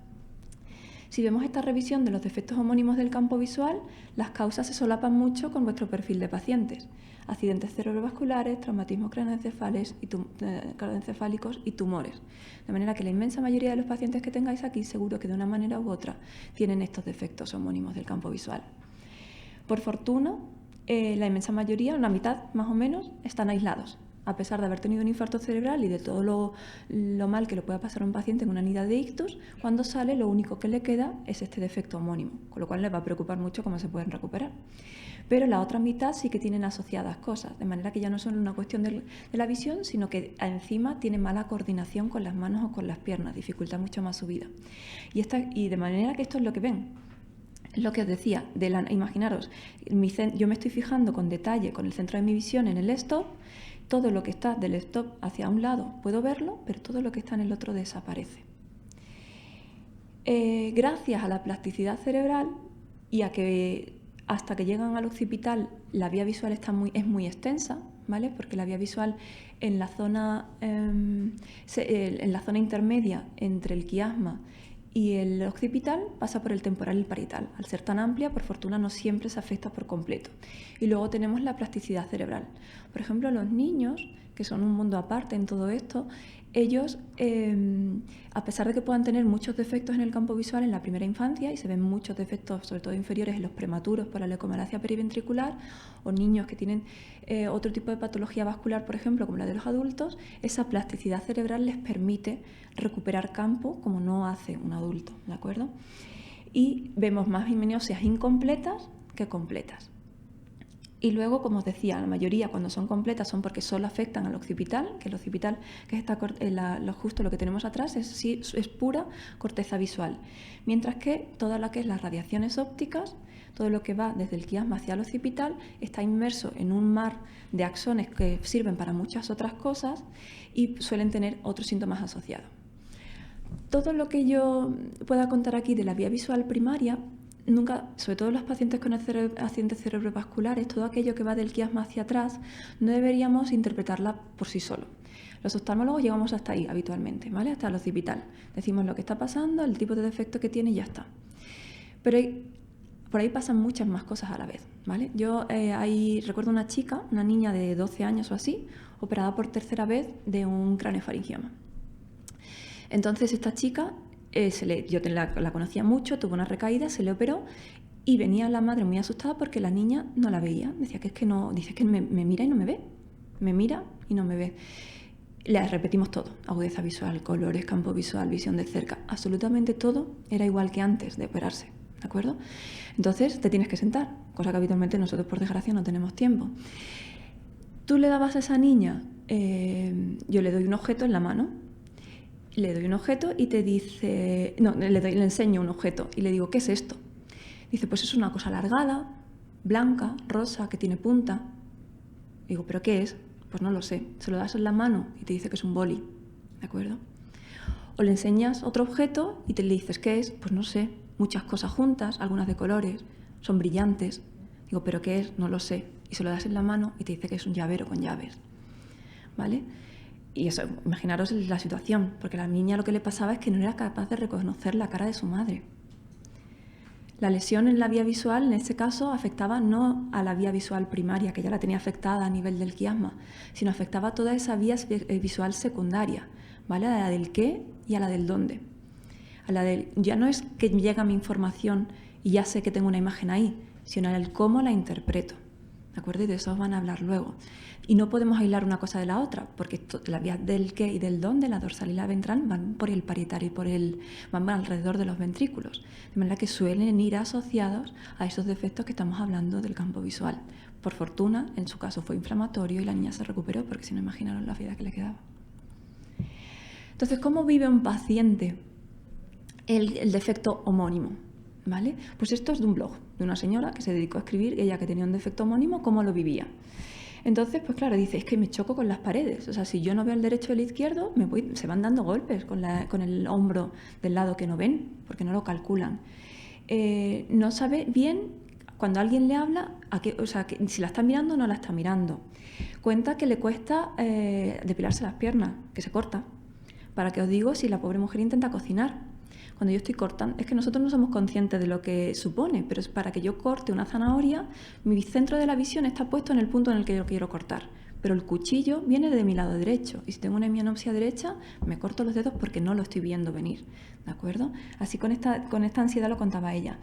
Si vemos esta revisión de los defectos homónimos del campo visual, las causas se solapan mucho con vuestro perfil de pacientes. Accidentes cerebrovasculares, traumatismos craneoencefálicos y tumores. De manera que la inmensa mayoría de los pacientes que tengáis aquí seguro que de una manera u otra tienen estos defectos homónimos del campo visual. Por fortuna, la inmensa mayoría, la mitad más o menos, están aislados. A pesar de haber tenido un infarto cerebral y de todo lo mal que le pueda pasar a un paciente en una unidad de ictus, cuando sale lo único que le queda es este defecto homónimo, con lo cual les va a preocupar mucho cómo se pueden recuperar. Pero la otra mitad sí que tienen asociadas cosas, de manera que ya no es solo una cuestión de la visión, sino que encima tiene mala coordinación con las manos o con las piernas, dificulta mucho más su vida. Y de manera que esto es lo que ven. Es lo que os decía, imaginaros, yo me estoy fijando con detalle con el centro de mi visión en el stop. Todo lo que está del stop hacia un lado puedo verlo, pero todo lo que está en el otro desaparece. Gracias a la plasticidad cerebral y a que hasta que llegan al occipital la vía visual es muy extensa, ¿vale? Porque la vía visual en la zona intermedia entre el quiasma y el occipital pasa por el temporal y el parietal. Al ser tan amplia, por fortuna, no siempre se afecta por completo. Y luego tenemos la plasticidad cerebral. Por ejemplo, los niños, que son un mundo aparte en todo esto, ellos, a pesar de que puedan tener muchos defectos en el campo visual en la primera infancia, y se ven muchos defectos, sobre todo inferiores, en los prematuros por la leucomalacia periventricular, o niños que tienen otro tipo de patología vascular, por ejemplo, como la de los adultos, esa plasticidad cerebral les permite recuperar campo como no hace un adulto, ¿de acuerdo? Y vemos más himenióseas incompletas que completas. Y luego, como os decía, la mayoría cuando son completas son porque solo afectan al occipital, que el occipital, que es justo lo que tenemos atrás, es pura corteza visual. Mientras que toda la que es las radiaciones ópticas, todo lo que va desde el quiasma hacia el occipital, está inmerso en un mar de axones que sirven para muchas otras cosas y suelen tener otros síntomas asociados. Todo lo que yo pueda contar aquí de la vía visual primaria, nunca, sobre todo los pacientes con accidentes cerebrovasculares, todo aquello que va del quiasma hacia atrás, no deberíamos interpretarla por sí solo. Los oftalmólogos llegamos hasta ahí habitualmente, ¿vale? Hasta el occipital. Decimos lo que está pasando, el tipo de defecto que tiene y ya está. Pero por ahí pasan muchas más cosas a la vez, ¿vale? Yo recuerdo una chica, una niña de 12 años o así, operada por tercera vez de un craneofaringioma. Entonces esta chica, yo la conocía mucho, tuvo una recaída, se le operó y venía la madre muy asustada porque la niña no la veía. Decía que es que no, dice que me mira y no me ve. Me mira y no me ve. Le repetimos todo, agudeza visual, colores, campo visual, visión de cerca. Absolutamente todo era igual que antes de operarse, ¿de acuerdo? Entonces te tienes que sentar, cosa que habitualmente nosotros por desgracia no tenemos tiempo. Tú le dabas a esa niña, yo le doy un objeto en la mano, le doy un objeto y te dice, no, le enseño un objeto y le digo, ¿qué es esto? Dice, pues es una cosa alargada, blanca, rosa, que tiene punta. Digo, ¿pero qué es? Pues no lo sé. Se lo das en la mano y te dice que es un boli, ¿de acuerdo? O le enseñas otro objeto y te le dices, ¿qué es? Pues no sé, muchas cosas juntas, algunas de colores, son brillantes. Digo, ¿pero qué es? No lo sé. Y se lo das en la mano y te dice que es un llavero con llaves, ¿vale? Y eso, imaginaros la situación, porque a la niña lo que le pasaba es que no era capaz de reconocer la cara de su madre. La lesión en la vía visual, en este caso, afectaba no a la vía visual primaria, que ya la tenía afectada a nivel del quiasma, sino afectaba a toda esa vía visual secundaria, ¿vale? A la del qué y a la del dónde. A la del, ya no es que llega mi información y ya sé que tengo una imagen ahí, sino el cómo la interpreto, ¿de acuerdo? Y de eso os van a hablar luego. Y no podemos aislar una cosa de la otra, porque la vía del qué y del dónde, la dorsal y la ventral, van por el parietal y van alrededor de los ventrículos. De manera que suelen ir asociados a esos defectos que estamos hablando del campo visual. Por fortuna, en su caso fue inflamatorio y la niña se recuperó, porque si no, imaginaron la vida que le quedaba. Entonces, ¿cómo vive un paciente el defecto homónimo? ¿Vale? Pues esto es de un blog, de una señora que se dedicó a escribir, ella que tenía un defecto homónimo, cómo lo vivía. Entonces, pues claro, dice, es que me choco con las paredes. O sea, si yo no veo el derecho o el izquierdo, se van dando golpes con el hombro del lado que no ven, porque no lo calculan. No sabe bien, cuando alguien le habla, que si la está mirando o no la está mirando. Cuenta que le cuesta depilarse las piernas, que se corta. Para que os digo, si la pobre mujer intenta cocinar. Cuando yo estoy cortando, es que nosotros no somos conscientes de lo que supone, pero es para que yo corte una zanahoria, mi centro de la visión está puesto en el punto en el que yo quiero cortar, pero el cuchillo viene de mi lado derecho y si tengo una hemianopsia derecha me corto los dedos porque no lo estoy viendo venir, ¿de acuerdo? Así con esta ansiedad lo contaba ella.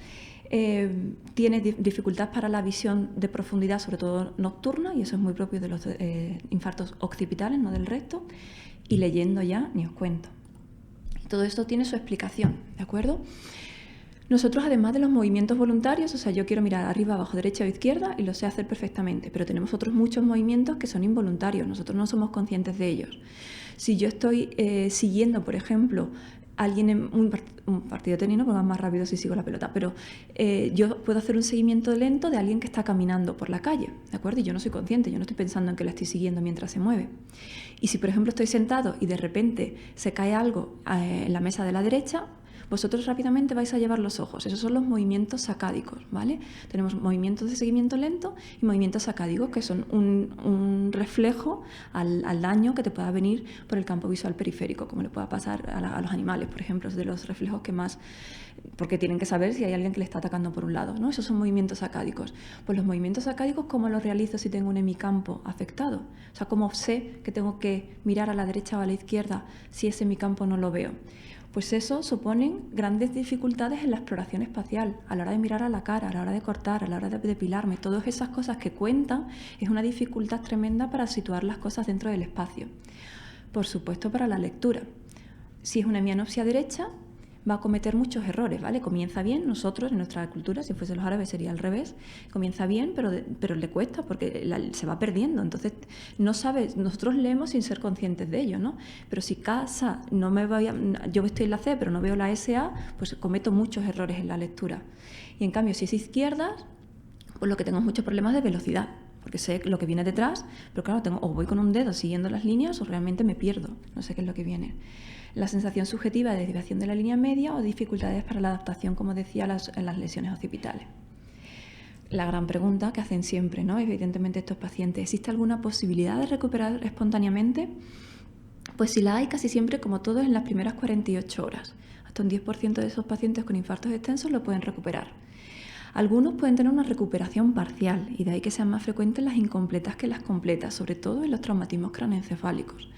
tiene dificultad para la visión de profundidad, sobre todo nocturna, y eso es muy propio de los infartos occipitales, no del resto. Y leyendo ya, ni os cuento. Todo esto tiene su explicación, ¿de acuerdo? Nosotros, además de los movimientos voluntarios, o sea, yo quiero mirar arriba, abajo, derecha o izquierda y lo sé hacer perfectamente, pero tenemos otros muchos movimientos que son involuntarios, nosotros no somos conscientes de ellos. Si yo estoy siguiendo, por ejemplo, alguien en un partido de tenis, no, porque va más rápido si sigo la pelota, pero yo puedo hacer un seguimiento lento de alguien que está caminando por la calle, ¿de acuerdo? Y yo no soy consciente, yo no estoy pensando en que la estoy siguiendo mientras se mueve. Y si, por ejemplo, estoy sentado y de repente se cae algo en la mesa de la derecha, vosotros rápidamente vais a llevar los ojos. Esos son los movimientos sacádicos, ¿vale? Tenemos movimientos de seguimiento lento y movimientos sacádicos, que son un reflejo al daño que te pueda venir por el campo visual periférico, como le pueda pasar a los animales, por ejemplo, es de los reflejos que más, porque tienen que saber si hay alguien que le está atacando por un lado, ¿no? Esos son movimientos sacádicos. Pues los movimientos sacádicos, ¿cómo los realizo si tengo un hemicampo afectado? O sea, ¿cómo sé que tengo que mirar a la derecha o a la izquierda si ese hemicampo no lo veo? Pues eso suponen grandes dificultades en la exploración espacial, a la hora de mirar a la cara, a la hora de cortar, a la hora de depilarme. Todas esas cosas que cuentan es una dificultad tremenda para situar las cosas dentro del espacio. Por supuesto, para la lectura. Si es una hemianopsia derecha, va a cometer muchos errores, ¿vale? Comienza bien, nosotros en nuestra cultura, si fuese los árabes sería al revés, comienza bien, pero le cuesta porque se va perdiendo, entonces no sabe, nosotros leemos sin ser conscientes de ello, ¿no? Pero si casa no me voy yo estoy en la C pero no veo la SA, pues cometo muchos errores en la lectura. Y en cambio, si es izquierda, pues lo que tengo es muchos problemas de velocidad, porque sé lo que viene detrás, pero claro, o voy con un dedo siguiendo las líneas o realmente me pierdo, no sé qué es lo que viene. La sensación subjetiva de desviación de la línea media o dificultades para la adaptación, como decía, en las lesiones occipitales. La gran pregunta que hacen siempre, ¿no? Evidentemente estos pacientes, ¿existe alguna posibilidad de recuperar espontáneamente? Pues si la hay, casi siempre, como todos, en las primeras 48 horas. Hasta un 10% de esos pacientes con infartos extensos lo pueden recuperar. Algunos pueden tener una recuperación parcial y de ahí que sean más frecuentes las incompletas que las completas, sobre todo en los traumatismos craneoencefálicos.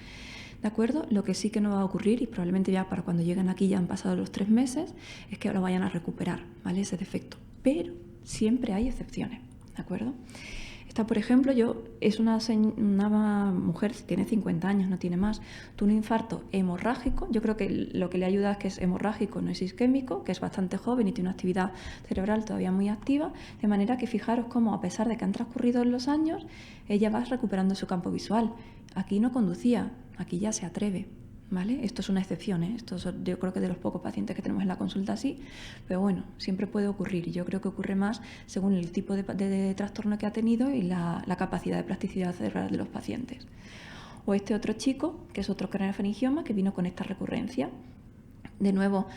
¿De acuerdo? Lo que sí que no va a ocurrir, y probablemente ya para cuando lleguen aquí ya han pasado los 3 meses, es que ahora vayan a recuperar, ¿vale? Ese defecto. Pero siempre hay excepciones, ¿de acuerdo? Esta, por ejemplo, es una mujer, tiene 50 años, no tiene más, tuvo un infarto hemorrágico. Yo creo que lo que le ayuda es que es hemorrágico, no es isquémico, que es bastante joven y tiene una actividad cerebral todavía muy activa, de manera que fijaros cómo, a pesar de que han transcurrido los años, ella va recuperando su campo visual. Aquí no conducía, aquí ya se atreve, ¿vale? Esto es una excepción, ¿eh? Yo creo que de los pocos pacientes que tenemos en la consulta sí, pero bueno, siempre puede ocurrir y yo creo que ocurre más según el tipo de trastorno que ha tenido y la capacidad de plasticidad cerebral de los pacientes. O este otro chico, que es otro craneofaringioma, que vino con esta recurrencia. De nuevo,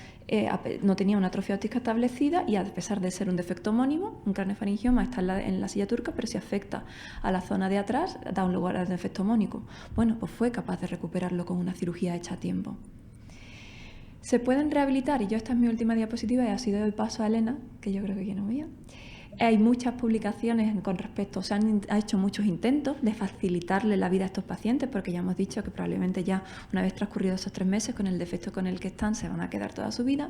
no tenía una atrofia óptica establecida y a pesar de ser un defecto homónimo, un craneofaringioma está en la silla turca, pero si afecta a la zona de atrás, da un lugar al defecto homónico. Bueno, pues fue capaz de recuperarlo con una cirugía hecha a tiempo. Se pueden rehabilitar, y esta es mi última diapositiva y ha sido el paso a Elena, que yo creo que ya no veía. Hay muchas publicaciones con respecto, se han hecho muchos intentos de facilitarle la vida a estos pacientes, porque ya hemos dicho que probablemente ya una vez transcurridos esos 3 meses con el defecto con el que están se van a quedar toda su vida.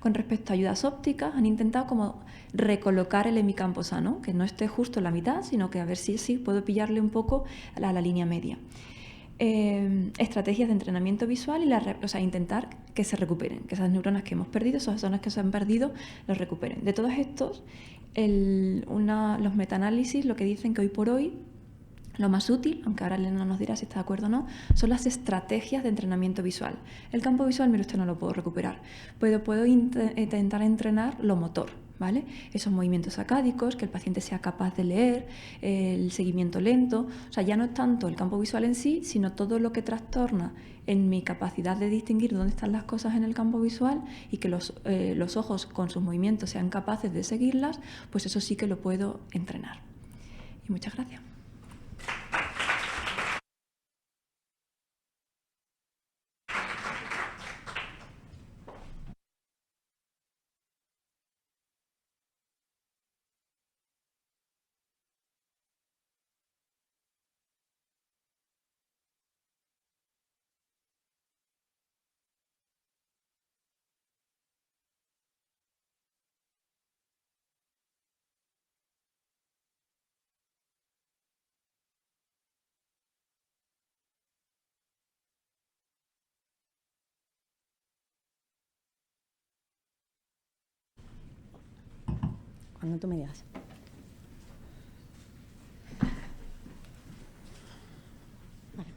Con respecto a ayudas ópticas, han intentado como recolocar el hemicampo sano, que no esté justo en la mitad, sino que a ver si sí puedo pillarle un poco a la línea media. Estrategias de entrenamiento visual y intentar que se recuperen, que esas neuronas que hemos perdido, esas zonas que se han perdido, los recuperen. De todos estos, los metaanálisis lo que dicen que hoy por hoy lo más útil, aunque ahora Elena nos dirá si está de acuerdo o no, son las estrategias de entrenamiento visual. El campo visual, mire usted, no lo puedo recuperar, pero puedo intentar entrenar lo motor, ¿vale? Esos movimientos sacádicos, que el paciente sea capaz de leer, el seguimiento lento, o sea, ya no es tanto el campo visual en sí, sino todo lo que trastorna en mi capacidad de distinguir dónde están las cosas en el campo visual y que los ojos con sus movimientos sean capaces de seguirlas, pues eso sí que lo puedo entrenar. Y muchas gracias.
Cuando tú me digas. Vale.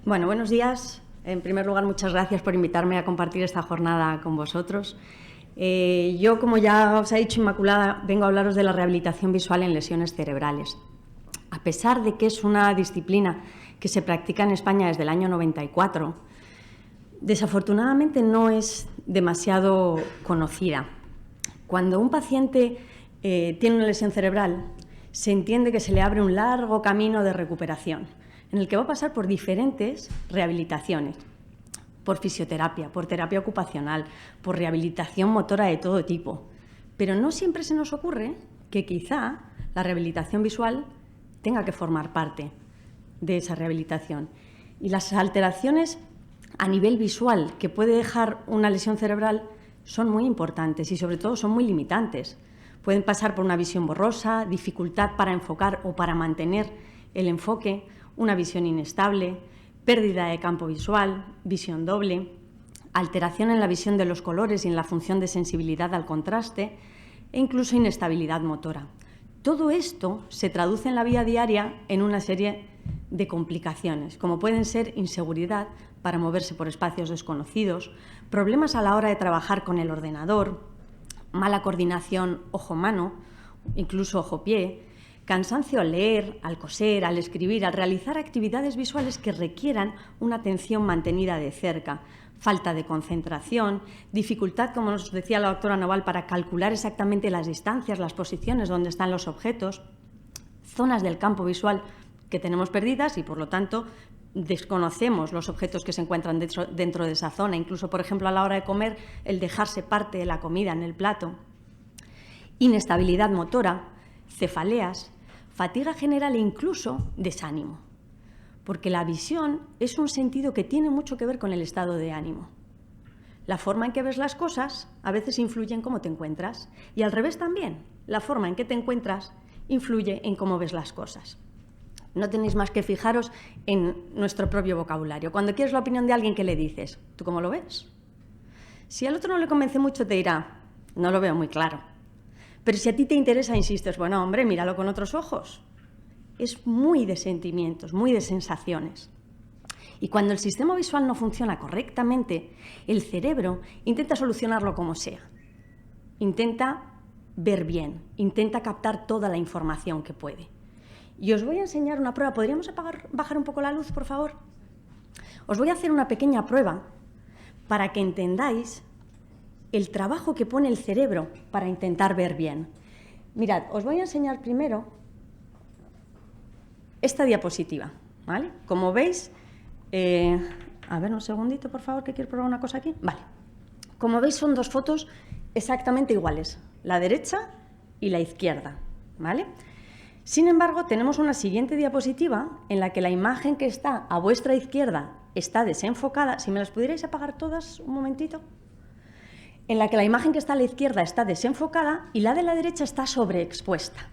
Bueno, buenos días. En primer lugar, muchas gracias por invitarme a compartir esta jornada con vosotros. Yo, como ya os ha dicho Inmaculada, vengo a hablaros de la rehabilitación visual en lesiones cerebrales. A pesar de que es una disciplina que se practica en España desde el año 94, desafortunadamente no es demasiado conocida. Cuando un paciente tiene una lesión cerebral, se entiende que se le abre un largo camino de recuperación, en el que va a pasar por diferentes rehabilitaciones, por fisioterapia, por terapia ocupacional, por rehabilitación motora de todo tipo. Pero no siempre se nos ocurre que quizá la rehabilitación visual tenga que formar parte de esa rehabilitación. Y las alteraciones a nivel visual que puede dejar una lesión cerebral son muy importantes y sobre todo son muy limitantes. Pueden pasar por una visión borrosa, dificultad para enfocar o para mantener el enfoque, una visión inestable, pérdida de campo visual, visión doble, alteración en la visión de los colores y en la función de sensibilidad al contraste e incluso inestabilidad motora. Todo esto se traduce en la vida diaria en una serie de complicaciones, como pueden ser inseguridad para moverse por espacios desconocidos, problemas a la hora de trabajar con el ordenador, mala coordinación ojo-mano, incluso ojo-pie, cansancio al leer, al coser, al escribir, al realizar actividades visuales que requieran una atención mantenida de cerca, falta de concentración, dificultad, como nos decía la doctora Noval, para calcular exactamente las distancias, las posiciones donde están los objetos, zonas del campo visual que tenemos perdidas y, por lo tanto, desconocemos los objetos que se encuentran dentro de esa zona, incluso, por ejemplo, a la hora de comer, el dejarse parte de la comida en el plato, inestabilidad motora, cefaleas, fatiga general e incluso desánimo, porque la visión es un sentido que tiene mucho que ver con el estado de ánimo. La forma en que ves las cosas a veces influye en cómo te encuentras y al revés también, la forma en que te encuentras influye en cómo ves las cosas. No tenéis más que fijaros en nuestro propio vocabulario. Cuando quieres la opinión de alguien, ¿qué le dices? ¿Tú cómo lo ves? Si al otro no le convence mucho, te dirá, no lo veo muy claro. Pero si a ti te interesa, insistes, bueno, hombre, míralo con otros ojos. Es muy de sentimientos, muy de sensaciones. Y cuando el sistema visual no funciona correctamente, el cerebro intenta solucionarlo como sea. Intenta ver bien, intenta captar toda la información que puede. Y os voy a enseñar una prueba. ¿Podríamos bajar un poco la luz, por favor? Os voy a hacer una pequeña prueba para que entendáis el trabajo que pone el cerebro para intentar ver bien. Mirad, os voy a enseñar primero esta diapositiva, ¿vale? Como veis, a ver un segundito, por favor, que quiero probar una cosa aquí. Vale. Como veis, son dos fotos exactamente iguales, la derecha y la izquierda, ¿vale? Sin embargo, tenemos una siguiente diapositiva en la que la imagen que está a vuestra izquierda está desenfocada. Si me las pudierais apagar todas un momentito. En la que la imagen que está a la izquierda está desenfocada y la de la derecha está sobreexpuesta.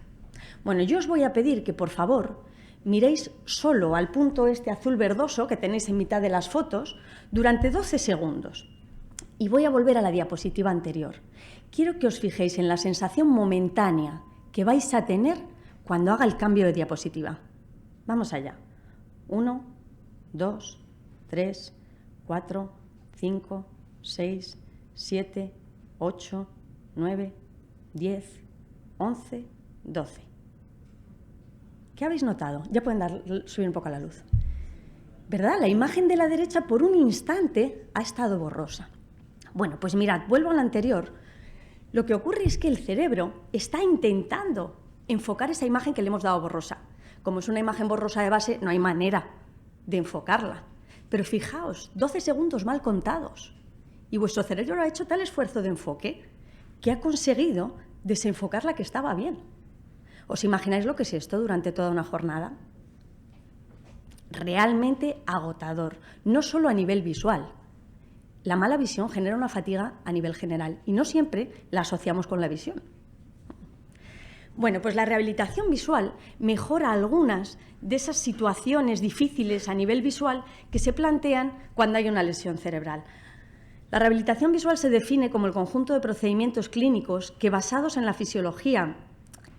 Bueno, yo os voy a pedir que, por favor, miréis solo al punto este azul verdoso que tenéis en mitad de las fotos durante 12 segundos. Y voy a volver a la diapositiva anterior. Quiero que os fijéis en la sensación momentánea que vais a tener cuando haga el cambio de diapositiva. Vamos allá. 1, 2, 3, 4, 5, 6, 7, 8, 9, 10, 11, 12. ¿Qué habéis notado? Ya pueden subir un poco la luz. ¿Verdad? La imagen de la derecha por un instante ha estado borrosa. Bueno, pues mirad, vuelvo a la anterior. Lo que ocurre es que el cerebro está intentando enfocar esa imagen que le hemos dado borrosa. Como es una imagen borrosa de base, no hay manera de enfocarla. Pero fijaos, 12 segundos mal contados. Y vuestro cerebro ha hecho tal esfuerzo de enfoque que ha conseguido desenfocar la que estaba bien. ¿Os imagináis lo que es esto durante toda una jornada? Realmente agotador, no solo a nivel visual. La mala visión genera una fatiga a nivel general y no siempre la asociamos con la visión. Bueno, pues la rehabilitación visual mejora algunas de esas situaciones difíciles a nivel visual que se plantean cuando hay una lesión cerebral. La rehabilitación visual se define como el conjunto de procedimientos clínicos que, basados en la fisiología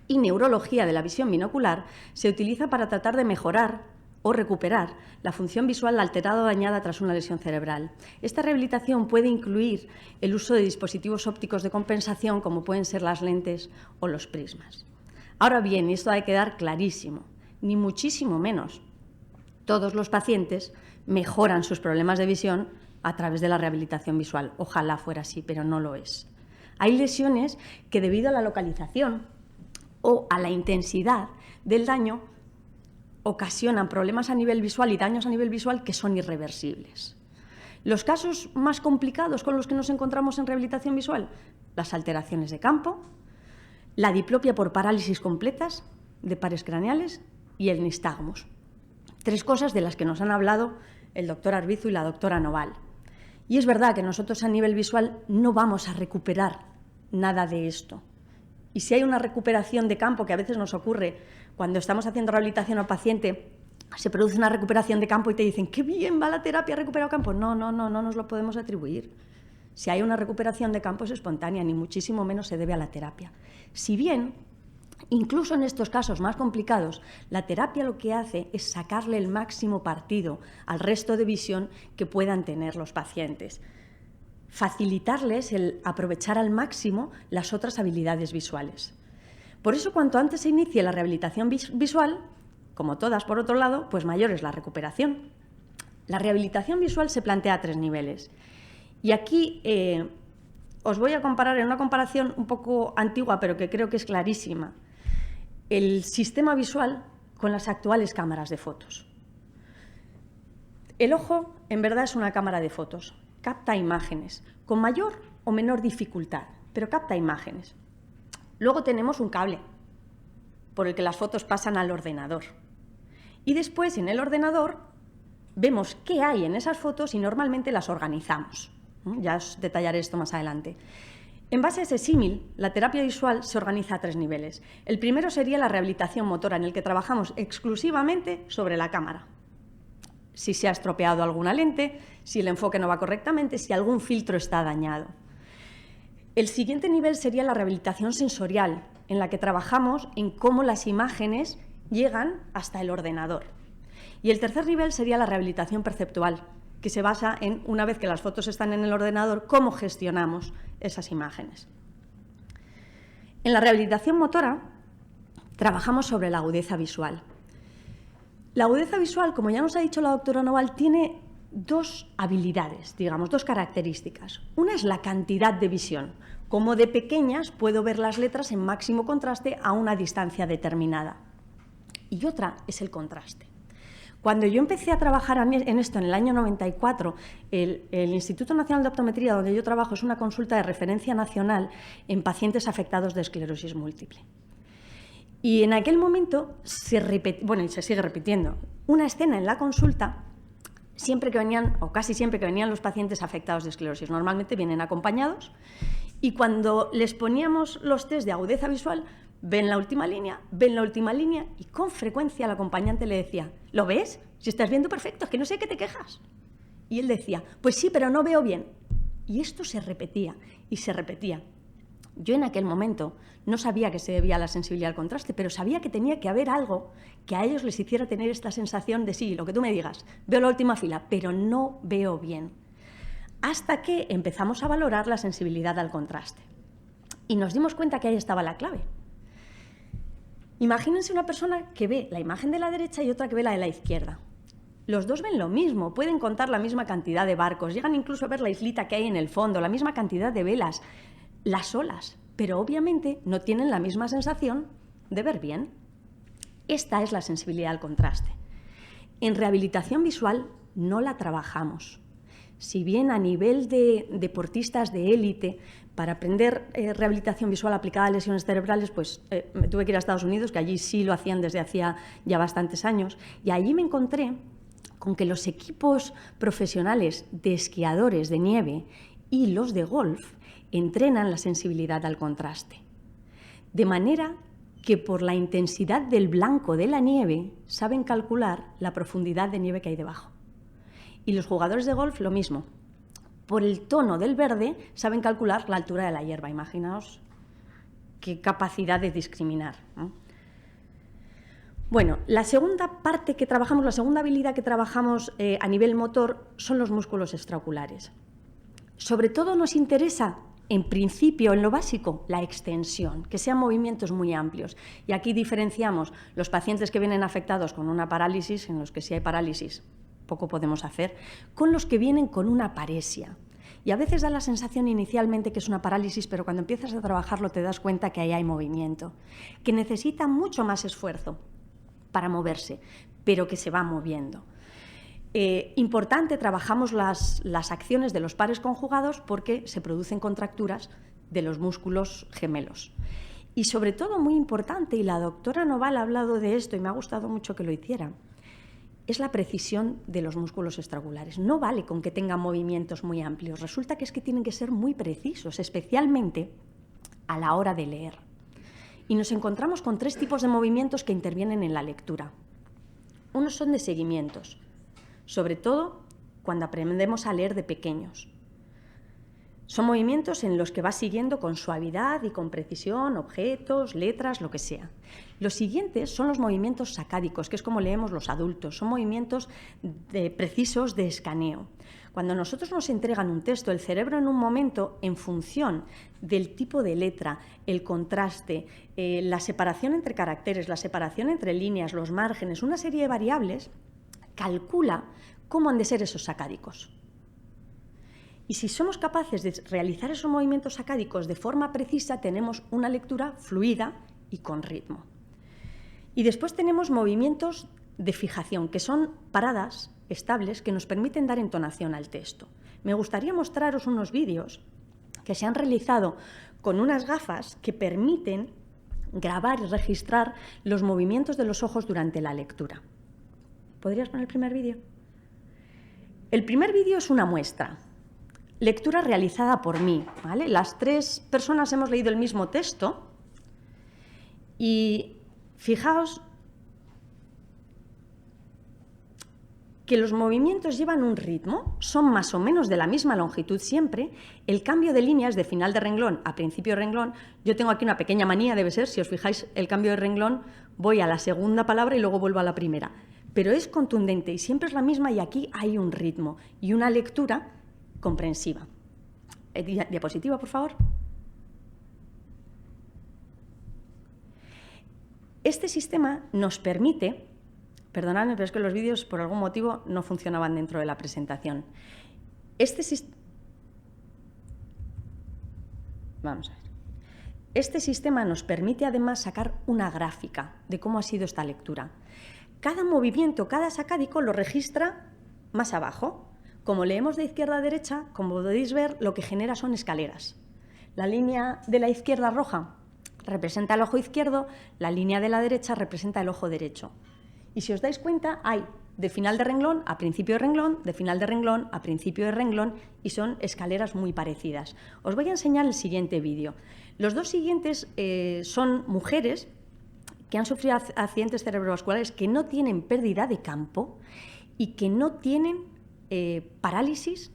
y neurología de la visión binocular, se utiliza para tratar de mejorar o recuperar la función visual alterada o dañada tras una lesión cerebral. Esta rehabilitación puede incluir el uso de dispositivos ópticos de compensación, como pueden ser las lentes o los prismas. Ahora bien, y esto ha de quedar clarísimo, ni muchísimo menos todos los pacientes mejoran sus problemas de visión a través de la rehabilitación visual. Ojalá fuera así, pero no lo es. Hay lesiones que, debido a la localización o a la intensidad del daño, ocasionan problemas a nivel visual y daños a nivel visual que son irreversibles. Los casos más complicados con los que nos encontramos en rehabilitación visual: las alteraciones de campo, la diplopia por parálisis completas de pares craneales y el nistagmus. 3 cosas de las que nos han hablado el doctor Arbizu y la doctora Noval. Y es verdad que nosotros a nivel visual no vamos a recuperar nada de esto. Y si hay una recuperación de campo, que a veces nos ocurre cuando estamos haciendo rehabilitación al paciente, se produce una recuperación de campo y te dicen, ¡qué bien va la terapia, ha recuperado campo! No nos lo podemos atribuir. Si hay una recuperación de campo es espontánea, ni muchísimo menos se debe a la terapia. Si bien, incluso en estos casos más complicados, la terapia lo que hace es sacarle el máximo partido al resto de visión que puedan tener los pacientes, facilitarles el aprovechar al máximo las otras habilidades visuales. Por eso, cuanto antes se inicie la rehabilitación visual, como todas por otro lado, pues mayor es la recuperación. La rehabilitación visual se plantea a 3 niveles. Y aquí os voy a comparar en una comparación un poco antigua, pero que creo que es clarísima, el sistema visual con las actuales cámaras de fotos. El ojo, en verdad, es una cámara de fotos. Capta imágenes, con mayor o menor dificultad, pero capta imágenes. Luego tenemos un cable por el que las fotos pasan al ordenador. Y después, en el ordenador, vemos qué hay en esas fotos y normalmente las organizamos. Ya os detallaré esto más adelante. En base a ese símil, la terapia visual se organiza a 3 niveles. El primero sería la rehabilitación motora, en el que trabajamos exclusivamente sobre la cámara. Si se ha estropeado alguna lente, si el enfoque no va correctamente, si algún filtro está dañado. El siguiente nivel sería la rehabilitación sensorial, en la que trabajamos en cómo las imágenes llegan hasta el ordenador. Y el tercer nivel sería la rehabilitación perceptual, que se basa en, una vez que las fotos están en el ordenador, cómo gestionamos esas imágenes. En la rehabilitación motora trabajamos sobre la agudeza visual. La agudeza visual, como ya nos ha dicho la doctora Noval, tiene 2 habilidades, digamos, 2 características. Una es la cantidad de visión, como de pequeñas puedo ver las letras en máximo contraste a una distancia determinada. Y otra es el contraste. Cuando yo empecé a trabajar en esto en el año 94, el Instituto Nacional de Optometría, donde yo trabajo, es una consulta de referencia nacional en pacientes afectados de esclerosis múltiple. Y en aquel momento se sigue repitiendo, una escena en la consulta siempre que venían, o casi siempre que venían los pacientes afectados de esclerosis. Normalmente vienen acompañados y cuando les poníamos los test de agudeza visual, ven la última línea y con frecuencia el acompañante le decía, ¿lo ves? Si estás viendo perfecto, es que no sé qué te quejas. Y él decía, pues sí, pero no veo bien. Y esto se repetía y se repetía. Yo en aquel momento no sabía que se debía a la sensibilidad al contraste, pero sabía que tenía que haber algo que a ellos les hiciera tener esta sensación de sí, lo que tú me digas, veo la última fila, pero no veo bien. Hasta que empezamos a valorar la sensibilidad al contraste. Y nos dimos cuenta que ahí estaba la clave. Imagínense una persona que ve la imagen de la derecha y otra que ve la de la izquierda. Los dos ven lo mismo, pueden contar la misma cantidad de barcos, llegan incluso a ver la islita que hay en el fondo, la misma cantidad de velas, las olas, pero obviamente no tienen la misma sensación de ver bien. Esta es la sensibilidad al contraste. En rehabilitación visual no la trabajamos. Si bien a nivel de deportistas de élite, para aprender rehabilitación visual aplicada a lesiones cerebrales, pues me tuve que ir a Estados Unidos, que allí sí lo hacían desde hacía ya bastantes años, y allí me encontré con que los equipos profesionales de esquiadores de nieve y los de golf entrenan la sensibilidad al contraste. De manera que por la intensidad del blanco de la nieve saben calcular la profundidad de nieve que hay debajo. Y los jugadores de golf lo mismo. Por el tono del verde saben calcular la altura de la hierba. Imaginaos qué capacidad de discriminar, ¿no? Bueno, la segunda parte que trabajamos, la segunda habilidad que trabajamos a nivel motor son los músculos extraoculares. Sobre todo nos interesa, en principio, en lo básico, la extensión, que sean movimientos muy amplios. Y aquí diferenciamos los pacientes que vienen afectados con una parálisis, en los que si hay parálisis poco podemos hacer, con los que vienen con una paresia. Y a veces da la sensación inicialmente que es una parálisis, pero cuando empiezas a trabajarlo te das cuenta que ahí hay movimiento, que necesita mucho más esfuerzo para moverse, pero que se va moviendo. Importante, trabajamos las acciones de los pares conjugados porque se producen contracturas de los músculos gemelos. Y sobre todo, muy importante, y la doctora Noval ha hablado de esto y me ha gustado mucho que lo hiciera, es la precisión de los músculos extraoculares. No vale con que tengan movimientos muy amplios, resulta que es que tienen que ser muy precisos, especialmente a la hora de leer. Y nos encontramos con 3 tipos de movimientos que intervienen en la lectura. Unos son de seguimientos, sobre todo cuando aprendemos a leer de pequeños. Son movimientos en los que vas siguiendo con suavidad y con precisión objetos, letras, lo que sea. Los siguientes son los movimientos sacádicos, que es como leemos los adultos. Son movimientos precisos de escaneo. Cuando nosotros nos entregan un texto, el cerebro en un momento, en función del tipo de letra, el contraste, la separación entre caracteres, la separación entre líneas, los márgenes, una serie de variables, calcula cómo han de ser esos sacádicos. Y si somos capaces de realizar esos movimientos sacádicos de forma precisa, tenemos una lectura fluida y con ritmo. Y después tenemos movimientos de fijación, que son paradas estables que nos permiten dar entonación al texto. Me gustaría mostraros unos vídeos que se han realizado con unas gafas que permiten grabar y registrar los movimientos de los ojos durante la lectura. ¿Podrías poner el primer vídeo? El primer vídeo es una muestra. Lectura realizada por mí, ¿vale? Las 3 personas hemos leído el mismo texto y fijaos que los movimientos llevan un ritmo, son más o menos de la misma longitud siempre. El cambio de líneas de final de renglón a principio de renglón, yo tengo aquí una pequeña manía, debe ser, si os fijáis el cambio de renglón, voy a la segunda palabra y luego vuelvo a la primera. Pero es contundente y siempre es la misma y aquí hay un ritmo y una lectura comprensiva. Diapositiva, por favor. Este sistema nos permite, perdonadme, pero es que los vídeos por algún motivo no funcionaban dentro de la presentación. Vamos a ver. Este sistema nos permite además sacar una gráfica de cómo ha sido esta lectura. Cada movimiento, cada sacádico lo registra más abajo. Como leemos de izquierda a derecha, como podéis ver, lo que genera son escaleras. La línea de la izquierda roja representa el ojo izquierdo, la línea de la derecha representa el ojo derecho. Y si os dais cuenta, hay de final de renglón a principio de renglón, de final de renglón a principio de renglón, y son escaleras muy parecidas. Os voy a enseñar el siguiente vídeo. Los 2 siguientes son mujeres que han sufrido accidentes cerebrovasculares, que no tienen pérdida de campo y que no tienen parálisis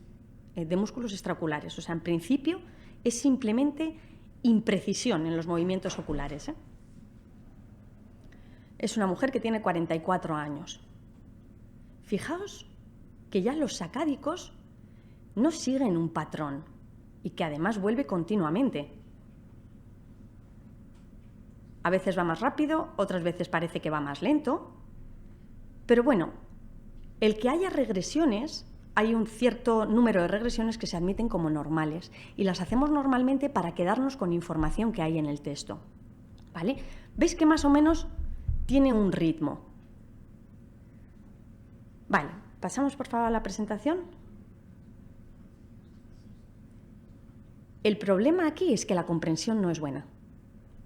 de músculos extraoculares. O sea, en principio es simplemente imprecisión en los movimientos oculares. Es una mujer que tiene 44 años. Fijaos que ya los sacádicos no siguen un patrón y que además vuelve continuamente. A veces va más rápido, otras veces parece que va más lento. Pero bueno, el que haya regresiones, hay un cierto número de regresiones que se admiten como normales y las hacemos normalmente para quedarnos con información que hay en el texto, ¿vale? ¿Veis que más o menos tiene un ritmo? Vale, pasamos por favor a la presentación. El problema aquí es que la comprensión no es buena.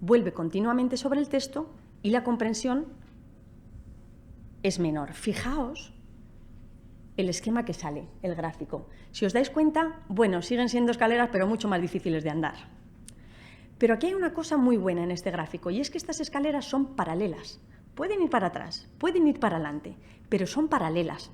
Vuelve continuamente sobre el texto y la comprensión es menor. Fijaos el esquema que sale, el gráfico. Si os dais cuenta, bueno, siguen siendo escaleras, pero mucho más difíciles de andar. Pero aquí hay una cosa muy buena en este gráfico, y es que estas escaleras son paralelas. Pueden ir para atrás, pueden ir para adelante, pero son paralelas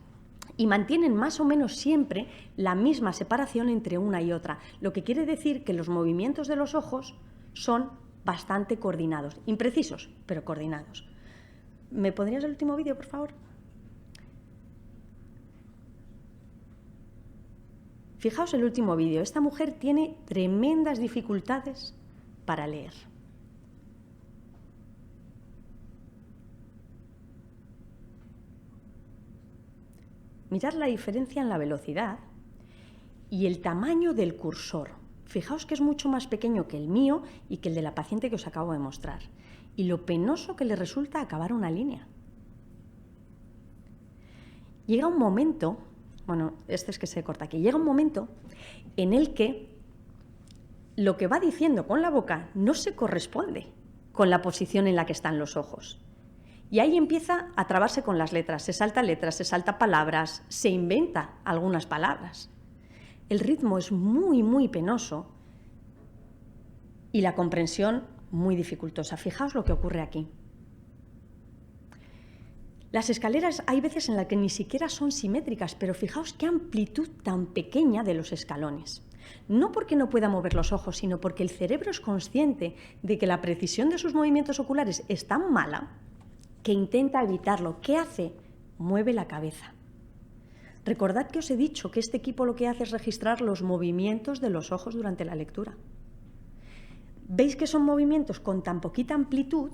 y mantienen más o menos siempre la misma separación entre una y otra, lo que quiere decir que los movimientos de los ojos son bastante coordinados, imprecisos, pero coordinados. ¿Me pondrías el último vídeo, por favor? Fijaos el último vídeo. Esta mujer tiene tremendas dificultades para leer. Mirad la diferencia en la velocidad y el tamaño del cursor. Fijaos que es mucho más pequeño que el mío y que el de la paciente que os acabo de mostrar. Y lo penoso que le resulta acabar una línea. Llega un momento, bueno, este es que se corta aquí, llega un momento en el que lo que va diciendo con la boca no se corresponde con la posición en la que están los ojos. Y ahí empieza a trabarse con las letras, se salta palabras, se inventa algunas palabras. El ritmo es muy, muy penoso y la comprensión muy dificultosa. Fijaos lo que ocurre aquí. Las escaleras hay veces en las que ni siquiera son simétricas, pero fijaos qué amplitud tan pequeña de los escalones. No porque no pueda mover los ojos, sino porque el cerebro es consciente de que la precisión de sus movimientos oculares es tan mala que intenta evitarlo. ¿Qué hace? Mueve la cabeza. Recordad que os he dicho que este equipo lo que hace es registrar los movimientos de los ojos durante la lectura. Veis que son movimientos con tan poquita amplitud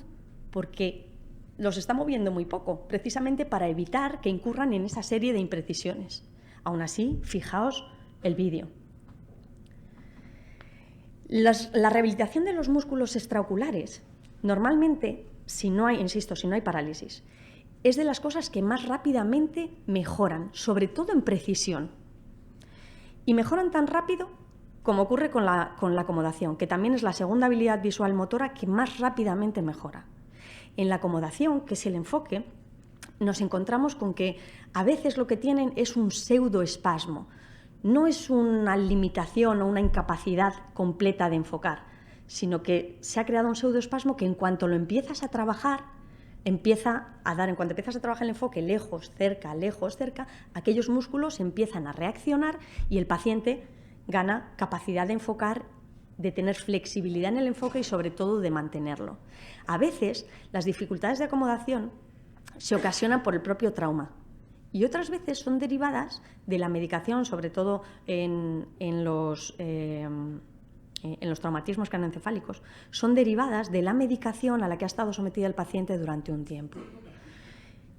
porque los está moviendo muy poco, precisamente para evitar que incurran en esa serie de imprecisiones. Aún así, fijaos el vídeo. La rehabilitación de los músculos extraoculares, normalmente, si no hay parálisis, es de las cosas que más rápidamente mejoran, sobre todo en precisión. Y mejoran tan rápido como ocurre con la acomodación, que también es la segunda habilidad visual motora que más rápidamente mejora. En la acomodación, que es el enfoque, nos encontramos con que a veces lo que tienen es un pseudoespasmo. No es una limitación o una incapacidad completa de enfocar, sino que se ha creado un pseudoespasmo que en cuanto lo empiezas a trabajar, en cuanto empiezas a trabajar el enfoque lejos, cerca, aquellos músculos empiezan a reaccionar y el paciente gana capacidad de enfocar, de tener flexibilidad en el enfoque y sobre todo de mantenerlo. A veces las dificultades de acomodación se ocasionan por el propio trauma y otras veces son derivadas de la medicación, sobre todo en los traumatismos craneoencefálicos, son derivadas de la medicación a la que ha estado sometida el paciente durante un tiempo.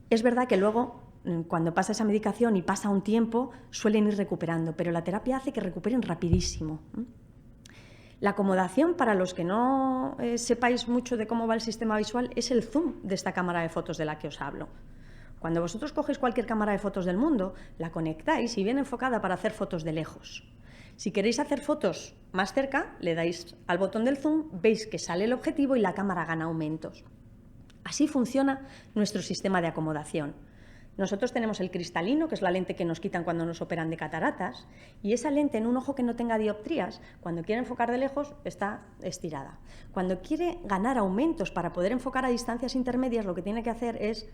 Es verdad que luego, cuando pasa esa medicación y pasa un tiempo, suelen ir recuperando, pero la terapia hace que recuperen rapidísimo. La acomodación, para los que no sepáis mucho de cómo va el sistema visual, es el zoom de esta cámara de fotos de la que os hablo. Cuando vosotros cogéis cualquier cámara de fotos del mundo, la conectáis y viene enfocada para hacer fotos de lejos. Si queréis hacer fotos más cerca, le dais al botón del zoom, veis que sale el objetivo y la cámara gana aumentos. Así funciona nuestro sistema de acomodación. Nosotros tenemos el cristalino, que es la lente que nos quitan cuando nos operan de cataratas, y esa lente en un ojo que no tenga dioptrías, cuando quiere enfocar de lejos, está estirada. Cuando quiere ganar aumentos para poder enfocar a distancias intermedias, lo que tiene que hacer es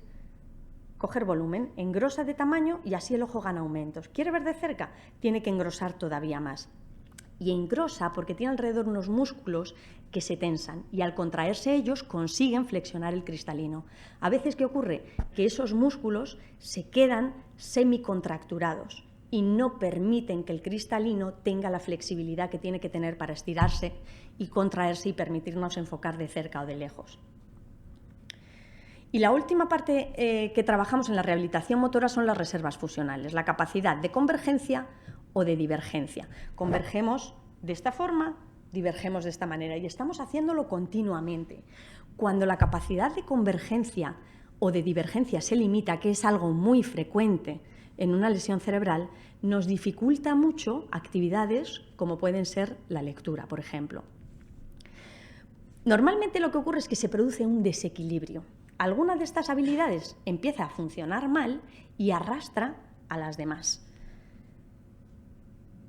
coger volumen, engrosa de tamaño y así el ojo gana aumentos. ¿Quiere ver de cerca? Tiene que engrosar todavía más. Y engrosa porque tiene alrededor unos músculos que se tensan y al contraerse ellos consiguen flexionar el cristalino. A veces, ¿qué ocurre? Que esos músculos se quedan semicontracturados y no permiten que el cristalino tenga la flexibilidad que tiene que tener para estirarse y contraerse y permitirnos enfocar de cerca o de lejos. Y la última parte que trabajamos en la rehabilitación motora son las reservas fusionales, la capacidad de convergencia o de divergencia. Convergemos de esta forma, divergemos de esta manera y estamos haciéndolo continuamente. Cuando la capacidad de convergencia o de divergencia se limita, que es algo muy frecuente en una lesión cerebral, nos dificulta mucho actividades como pueden ser la lectura, por ejemplo. Normalmente lo que ocurre es que se produce un desequilibrio. Alguna de estas habilidades empieza a funcionar mal y arrastra a las demás.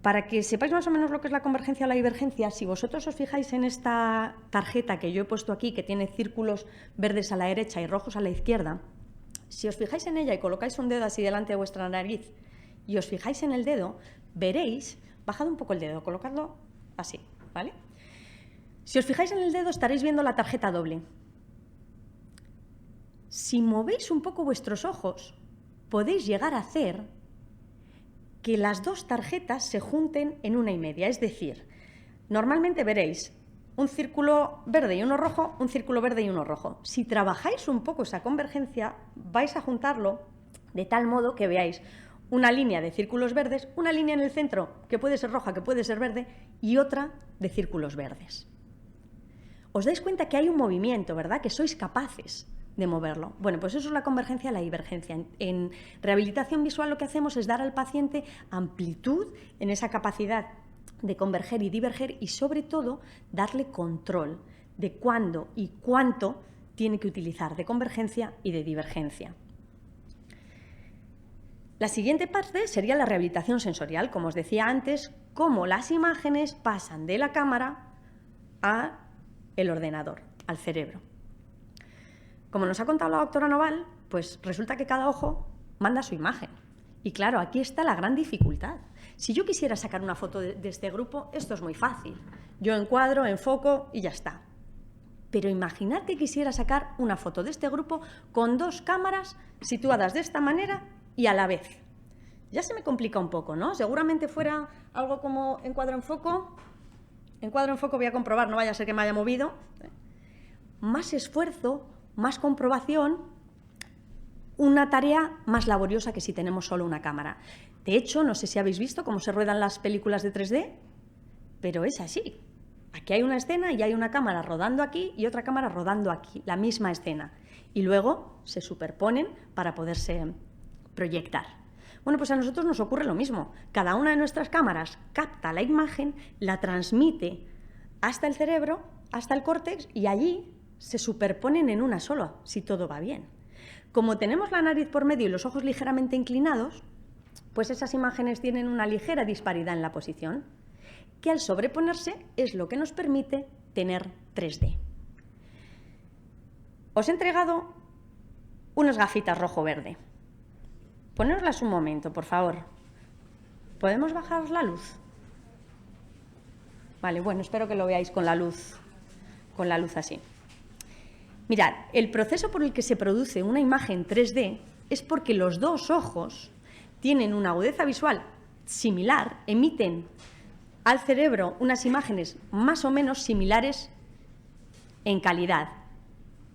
Para que sepáis más o menos lo que es la convergencia o la divergencia, si vosotros os fijáis en esta tarjeta que yo he puesto aquí, que tiene círculos verdes a la derecha y rojos a la izquierda, si os fijáis en ella y colocáis un dedo así delante de vuestra nariz y os fijáis en el dedo, veréis, bajad un poco el dedo, colocadlo así, ¿vale? Si os fijáis en el dedo estaréis viendo la tarjeta doble. Si movéis un poco vuestros ojos, podéis llegar a hacer que las dos tarjetas se junten en una y media. Es decir, normalmente veréis un círculo verde y uno rojo, un círculo verde y uno rojo. Si trabajáis un poco esa convergencia, vais a juntarlo de tal modo que veáis una línea de círculos verdes, una línea en el centro que puede ser roja, que puede ser verde, y otra de círculos verdes. Os dais cuenta que hay un movimiento, ¿verdad? Que sois capaces de moverlo. Bueno, pues eso es la convergencia y la divergencia. En rehabilitación visual lo que hacemos es dar al paciente amplitud en esa capacidad de converger y diverger y, sobre todo, darle control de cuándo y cuánto tiene que utilizar de convergencia y de divergencia. La siguiente parte sería la rehabilitación sensorial, como os decía antes, cómo las imágenes pasan de la cámara al ordenador, al cerebro. Como nos ha contado la doctora Noval, pues resulta que cada ojo manda su imagen. Y claro, aquí está la gran dificultad. Si yo quisiera sacar una foto de este grupo, esto es muy fácil. Yo encuadro, enfoco y ya está. Pero imaginad que quisiera sacar una foto de este grupo con dos cámaras situadas de esta manera y a la vez. Ya se me complica un poco, ¿no? Seguramente fuera algo como encuadro-enfoco. Encuadro-enfoco voy a comprobar, no vaya a ser que me haya movido. Más esfuerzo, más comprobación, una tarea más laboriosa que si tenemos solo una cámara. De hecho, no sé si habéis visto cómo se ruedan las películas de 3D, pero es así. Aquí hay una escena y hay una cámara rodando aquí y otra cámara rodando aquí, la misma escena. Y luego se superponen para poderse proyectar. Bueno, pues a nosotros nos ocurre lo mismo. Cada una de nuestras cámaras capta la imagen, la transmite hasta el cerebro, hasta el córtex, y allí se superponen en una sola, si todo va bien. Como tenemos la nariz por medio y los ojos ligeramente inclinados, pues esas imágenes tienen una ligera disparidad en la posición, que al sobreponerse es lo que nos permite tener 3D. Os he entregado unas gafitas rojo-verde. Ponéroslas un momento, por favor. ¿Podemos bajar la luz? Vale, bueno, espero que lo veáis con la luz así. Mirad, el proceso por el que se produce una imagen 3D es porque los dos ojos tienen una agudeza visual similar, emiten al cerebro unas imágenes más o menos similares en calidad.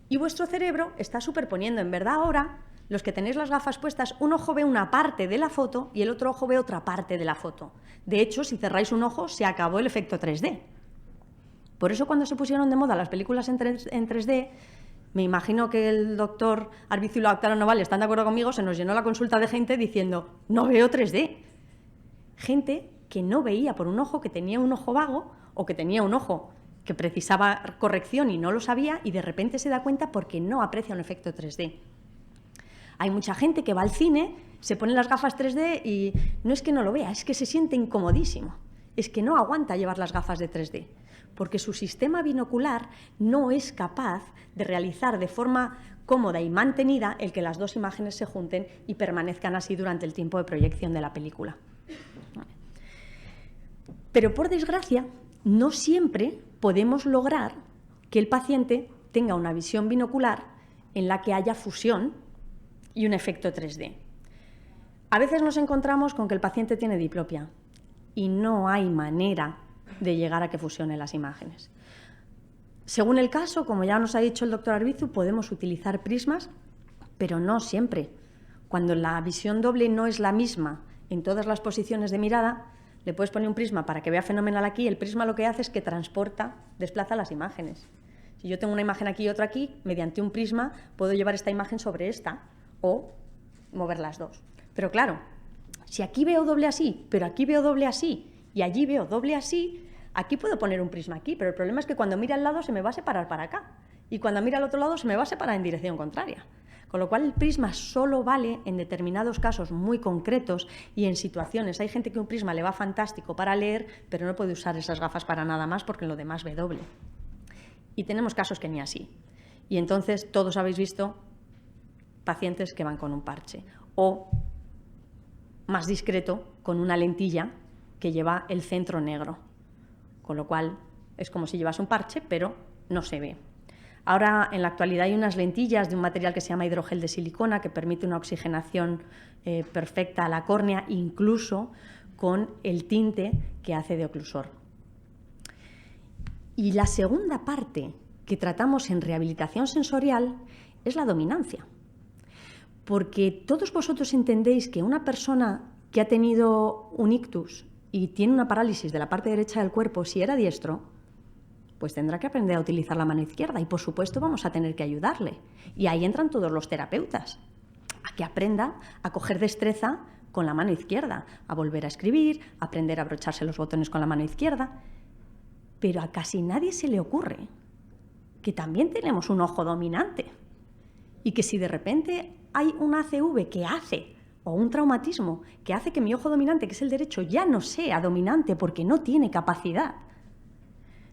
Y vuestro cerebro está superponiendo. En verdad, ahora, los que tenéis las gafas puestas, un ojo ve una parte de la foto y el otro ojo ve otra parte de la foto. De hecho, si cerráis un ojo, se acabó el efecto 3D. Por eso, cuando se pusieron de moda las películas en 3D, me imagino que el doctor Arbizu y la doctora Noval están de acuerdo conmigo, se nos llenó la consulta de gente diciendo, no veo 3D. Gente que no veía por un ojo, que tenía un ojo vago o que tenía un ojo que precisaba corrección y no lo sabía, y de repente se da cuenta porque no aprecia un efecto 3D. Hay mucha gente que va al cine, se pone las gafas 3D y no es que no lo vea, es que se siente incomodísimo. Es que no aguanta llevar las gafas de 3D, porque su sistema binocular no es capaz de realizar de forma cómoda y mantenida el que las dos imágenes se junten y permanezcan así durante el tiempo de proyección de la película. Pero, por desgracia, no siempre podemos lograr que el paciente tenga una visión binocular en la que haya fusión y un efecto 3D. A veces nos encontramos con que el paciente tiene diplopia y no hay manera de llegar a que fusionen las imágenes. Según el caso, como ya nos ha dicho el doctor Arbizu, podemos utilizar prismas, pero no siempre. Cuando la visión doble no es la misma en todas las posiciones de mirada, le puedes poner un prisma para que vea fenomenal aquí, el prisma lo que hace es que desplaza las imágenes. Si yo tengo una imagen aquí y otra aquí, mediante un prisma puedo llevar esta imagen sobre esta o mover las dos. Pero claro, si aquí veo doble así, pero aquí veo doble así y allí veo doble así, aquí puedo poner un prisma aquí, pero el problema es que cuando mira al lado se me va a separar para acá y cuando mira al otro lado se me va a separar en dirección contraria. Con lo cual el prisma solo vale en determinados casos muy concretos y en situaciones. Hay gente que un prisma le va fantástico para leer, pero no puede usar esas gafas para nada más porque lo demás ve doble. Y tenemos casos que ni así. Y entonces todos habéis visto pacientes que van con un parche. O, más discreto, con una lentilla que lleva el centro negro. Con lo cual es como si llevas un parche, pero no se ve. Ahora, en la actualidad, hay unas lentillas de un material que se llama hidrogel de silicona que permite una oxigenación perfecta a la córnea, incluso con el tinte que hace de oclusor. Y la segunda parte que tratamos en rehabilitación sensorial es la dominancia. Porque todos vosotros entendéis que una persona que ha tenido un ictus y tiene una parálisis de la parte derecha del cuerpo, si era diestro, pues tendrá que aprender a utilizar la mano izquierda y, por supuesto, vamos a tener que ayudarle. Y ahí entran todos los terapeutas, a que aprenda a coger destreza con la mano izquierda, a volver a escribir, a aprender a abrocharse los botones con la mano izquierda. Pero a casi nadie se le ocurre que también tenemos un ojo dominante y que si de repente hay un ACV que hace, o un traumatismo que hace que mi ojo dominante, que es el derecho, ya no sea dominante porque no tiene capacidad,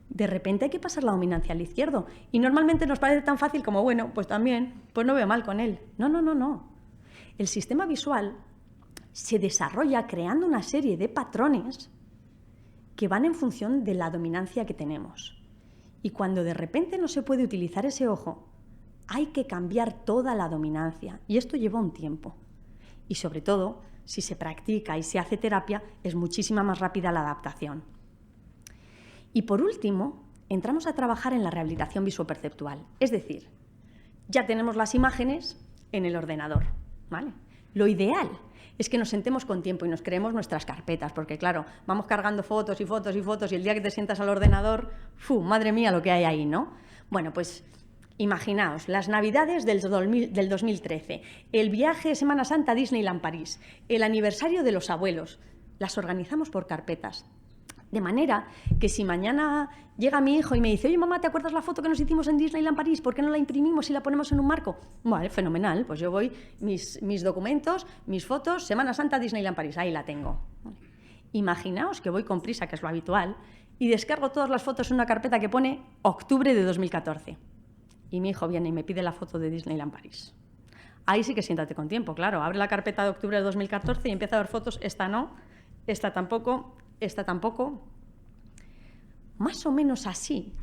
de repente hay que pasar la dominancia al izquierdo. Y normalmente nos parece tan fácil como, bueno, pues también, pues no veo mal con él. No, no, no, no. El sistema visual se desarrolla creando una serie de patrones que van en función de la dominancia que tenemos. Y cuando de repente no se puede utilizar ese ojo, hay que cambiar toda la dominancia. Y esto lleva un tiempo. Y sobre todo, si se practica y se hace terapia, es muchísima más rápida la adaptación. Y por último, entramos a trabajar en la rehabilitación visoperceptual. Es decir, ya tenemos las imágenes en el ordenador, ¿vale? Lo ideal es que nos sentemos con tiempo y nos creemos nuestras carpetas, porque claro, vamos cargando fotos y fotos y fotos y el día que te sientas al ordenador, madre mía lo que hay ahí, ¿no? Bueno, pues imaginaos, las Navidades del 2013, el viaje Semana Santa a Disneyland París, el aniversario de los abuelos, las organizamos por carpetas. De manera que si mañana llega mi hijo y me dice, oye mamá, ¿te acuerdas la foto que nos hicimos en Disneyland París? ¿Por qué no la imprimimos y la ponemos en un marco? Vale, fenomenal, pues yo voy, mis documentos, mis fotos, Semana Santa Disneyland París, ahí la tengo. Vale. Imaginaos que voy con prisa, que es lo habitual, y descargo todas las fotos en una carpeta que pone octubre de 2014. Y mi hijo viene y me pide la foto de Disneyland París. Ahí sí que siéntate con tiempo, claro, abre la carpeta de octubre de 2014 y empieza a ver fotos, esta no, esta tampoco. Esta tampoco. Más o menos así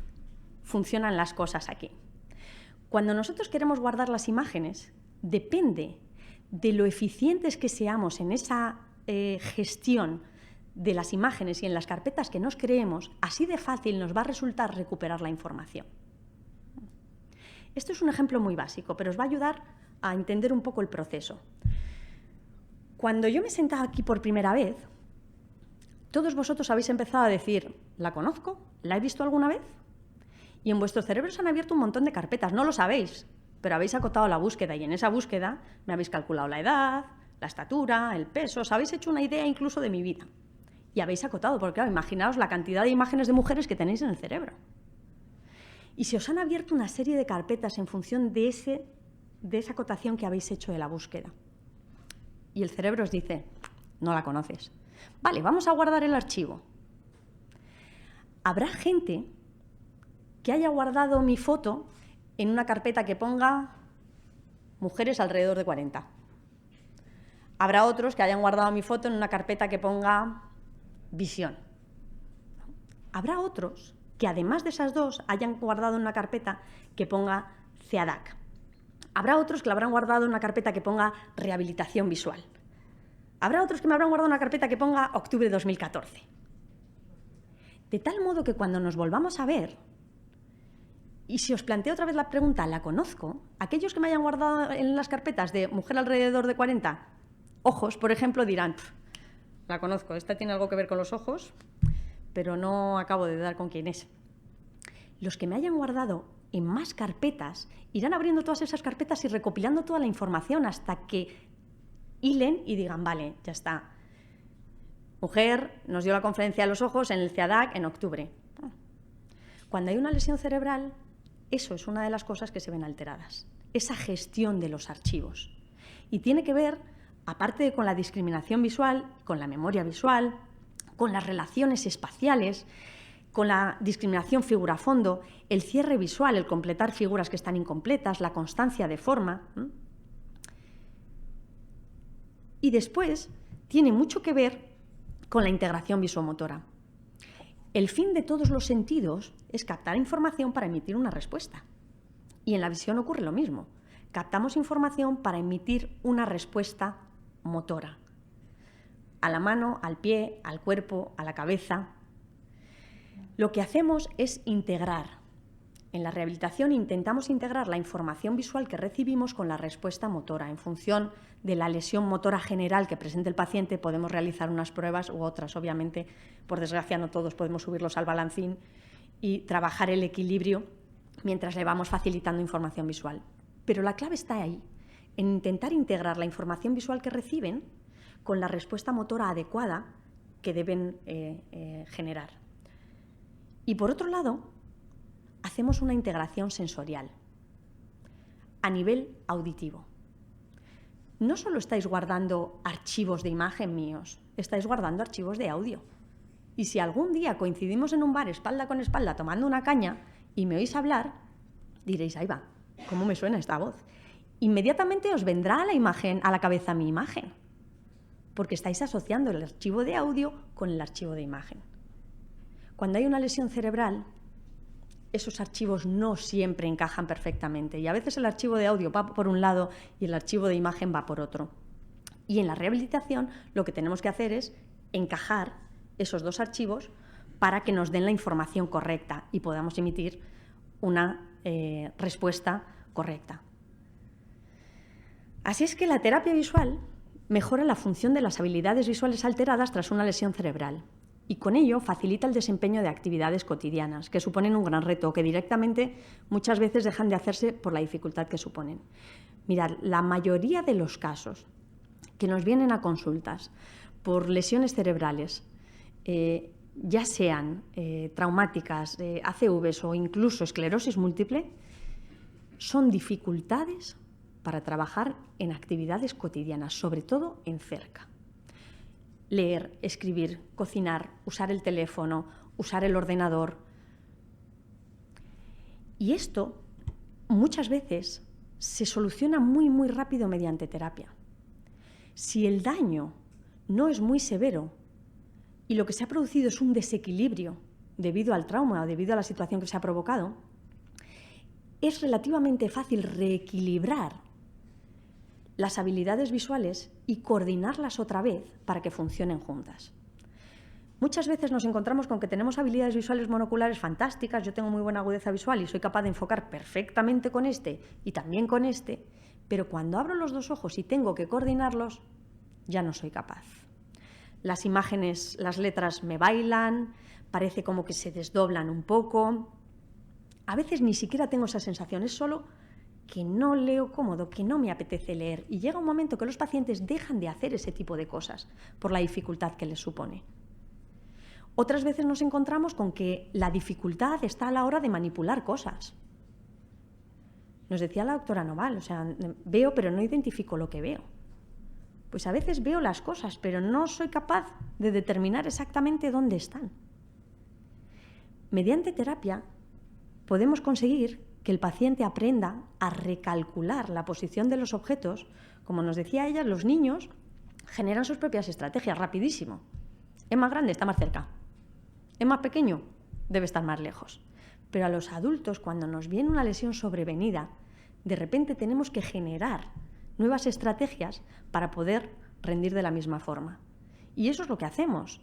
funcionan las cosas aquí. Cuando nosotros queremos guardar las imágenes, depende de lo eficientes que seamos en esa gestión de las imágenes y en las carpetas que nos creemos, así de fácil nos va a resultar recuperar la información. Esto es un ejemplo muy básico, pero os va a ayudar a entender un poco el proceso. Cuando yo me sentaba aquí por primera vez, todos vosotros habéis empezado a decir, ¿la conozco? ¿La he visto alguna vez? Y en vuestro cerebro se han abierto un montón de carpetas, no lo sabéis, pero habéis acotado la búsqueda y en esa búsqueda me habéis calculado la edad, la estatura, el peso, os habéis hecho una idea incluso de mi vida. Y habéis acotado, porque claro, imaginaos la cantidad de imágenes de mujeres que tenéis en el cerebro. Y se os han abierto una serie de carpetas en función de esa acotación que habéis hecho de la búsqueda. Y el cerebro os dice, no la conoces. Vale, vamos a guardar el archivo. Habrá gente que haya guardado mi foto en una carpeta que ponga mujeres alrededor de 40. Habrá otros que hayan guardado mi foto en una carpeta que ponga visión. Habrá otros que además de esas dos hayan guardado en una carpeta que ponga CEADAC. Habrá otros que la habrán guardado en una carpeta que ponga rehabilitación visual. Habrá otros que me habrán guardado una carpeta que ponga octubre de 2014. De tal modo que cuando nos volvamos a ver, y si os planteo otra vez la pregunta, ¿la conozco? Aquellos que me hayan guardado en las carpetas de mujer alrededor de 40, ojos, por ejemplo, dirán, la conozco, esta tiene algo que ver con los ojos, pero no acabo de dar con quién es. Los que me hayan guardado en más carpetas irán abriendo todas esas carpetas y recopilando toda la información hasta que hilen y digan, vale, ya está. Mujer nos dio la conferencia de los ojos en el CEADAC en octubre. Cuando hay una lesión cerebral, eso es una de las cosas que se ven alteradas. esa gestión de los archivos. Y tiene que ver, aparte de con la discriminación visual, con la memoria visual, con las relaciones espaciales, con la discriminación figura-fondo, el cierre visual, el completar figuras que están incompletas, la constancia de forma. Y después tiene mucho que ver con la integración visomotora. El fin de todos los sentidos es captar información para emitir una respuesta. Y en la visión ocurre lo mismo. Captamos información para emitir una respuesta motora. A la mano, al pie, al cuerpo, a la cabeza. Lo que hacemos es integrar. En la rehabilitación intentamos integrar la información visual que recibimos con la respuesta motora. En función de la lesión motora general que presente el paciente podemos realizar unas pruebas u otras. Obviamente, por desgracia, no todos podemos subirlos al balancín y trabajar el equilibrio mientras le vamos facilitando información visual. Pero la clave está ahí, en intentar integrar la información visual que reciben con la respuesta motora adecuada que deben generar. Y por otro lado, hacemos una integración sensorial a nivel auditivo. No solo estáis guardando archivos de imagen míos, estáis guardando archivos de audio. Y si algún día coincidimos en un bar espalda con espalda tomando una caña y me oís hablar, diréis, ahí va, ¿cómo me suena esta voz? Inmediatamente os vendrá a la cabeza mi imagen, porque estáis asociando el archivo de audio con el archivo de imagen. Cuando hay una lesión cerebral, esos archivos no siempre encajan perfectamente y a veces el archivo de audio va por un lado y el archivo de imagen va por otro. Y en la rehabilitación lo que tenemos que hacer es encajar esos dos archivos para que nos den la información correcta y podamos emitir una respuesta correcta. Así es que la terapia visual mejora la función de las habilidades visuales alteradas tras una lesión cerebral. Y con ello facilita el desempeño de actividades cotidianas, que suponen un gran reto, que directamente muchas veces dejan de hacerse por la dificultad que suponen. Mirad, la mayoría de los casos que nos vienen a consultas por lesiones cerebrales, ya sean traumáticas, ACVs o incluso esclerosis múltiple, son dificultades para trabajar en actividades cotidianas, sobre todo en cerca. Leer, escribir, cocinar, usar el teléfono, usar el ordenador. Y esto muchas veces se soluciona muy rápido mediante terapia. Si el daño no es muy severo y lo que se ha producido es un desequilibrio debido al trauma o debido a la situación que se ha provocado, es relativamente fácil reequilibrar las habilidades visuales y coordinarlas otra vez para que funcionen juntas. Muchas veces nos encontramos con que tenemos habilidades visuales monoculares fantásticas, yo tengo muy buena agudeza visual y soy capaz de enfocar perfectamente con este y también con este, pero cuando abro los dos ojos y tengo que coordinarlos, ya no soy capaz. Las imágenes, las letras me bailan, parece como que se desdoblan un poco. A veces ni siquiera tengo esa sensación, es solo que no leo cómodo, que no me apetece leer. Y llega un momento que los pacientes dejan de hacer ese tipo de cosas por la dificultad que les supone. Otras veces nos encontramos con que la dificultad está a la hora de manipular cosas. Nos decía la doctora Noval, veo pero no identifico lo que veo. Pues a veces veo las cosas, pero no soy capaz de determinar exactamente dónde están. Mediante terapia podemos conseguir que el paciente aprenda a recalcular la posición de los objetos. Como nos decía ella, los niños generan sus propias estrategias rapidísimo. Es más grande, está más cerca. Es más pequeño, debe estar más lejos. Pero a los adultos, cuando nos viene una lesión sobrevenida, de repente tenemos que generar nuevas estrategias para poder rendir de la misma forma. Y eso es lo que hacemos.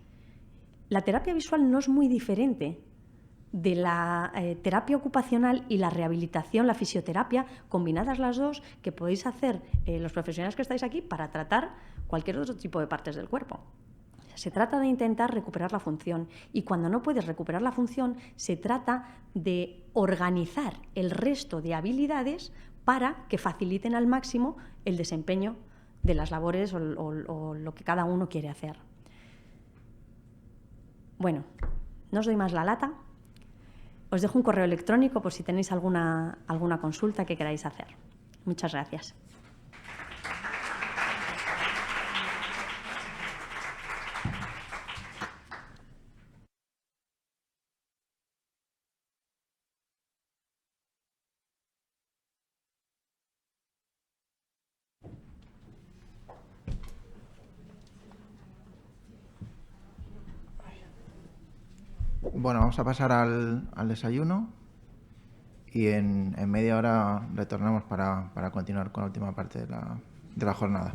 La terapia visual no es muy diferente de la terapia ocupacional y la rehabilitación, la fisioterapia, combinadas las dos, que podéis hacer los profesionales que estáis aquí para tratar cualquier otro tipo de partes del cuerpo. Se trata de intentar recuperar la función y cuando no puedes recuperar la función, se trata de organizar el resto de habilidades para que faciliten al máximo el desempeño de las labores o lo que cada uno quiere hacer. Bueno, no os doy más la lata. Os dejo un correo electrónico por si tenéis alguna consulta que queráis hacer. Muchas gracias.
Bueno, vamos a pasar al desayuno y en media hora retornamos para continuar con la última parte de la jornada.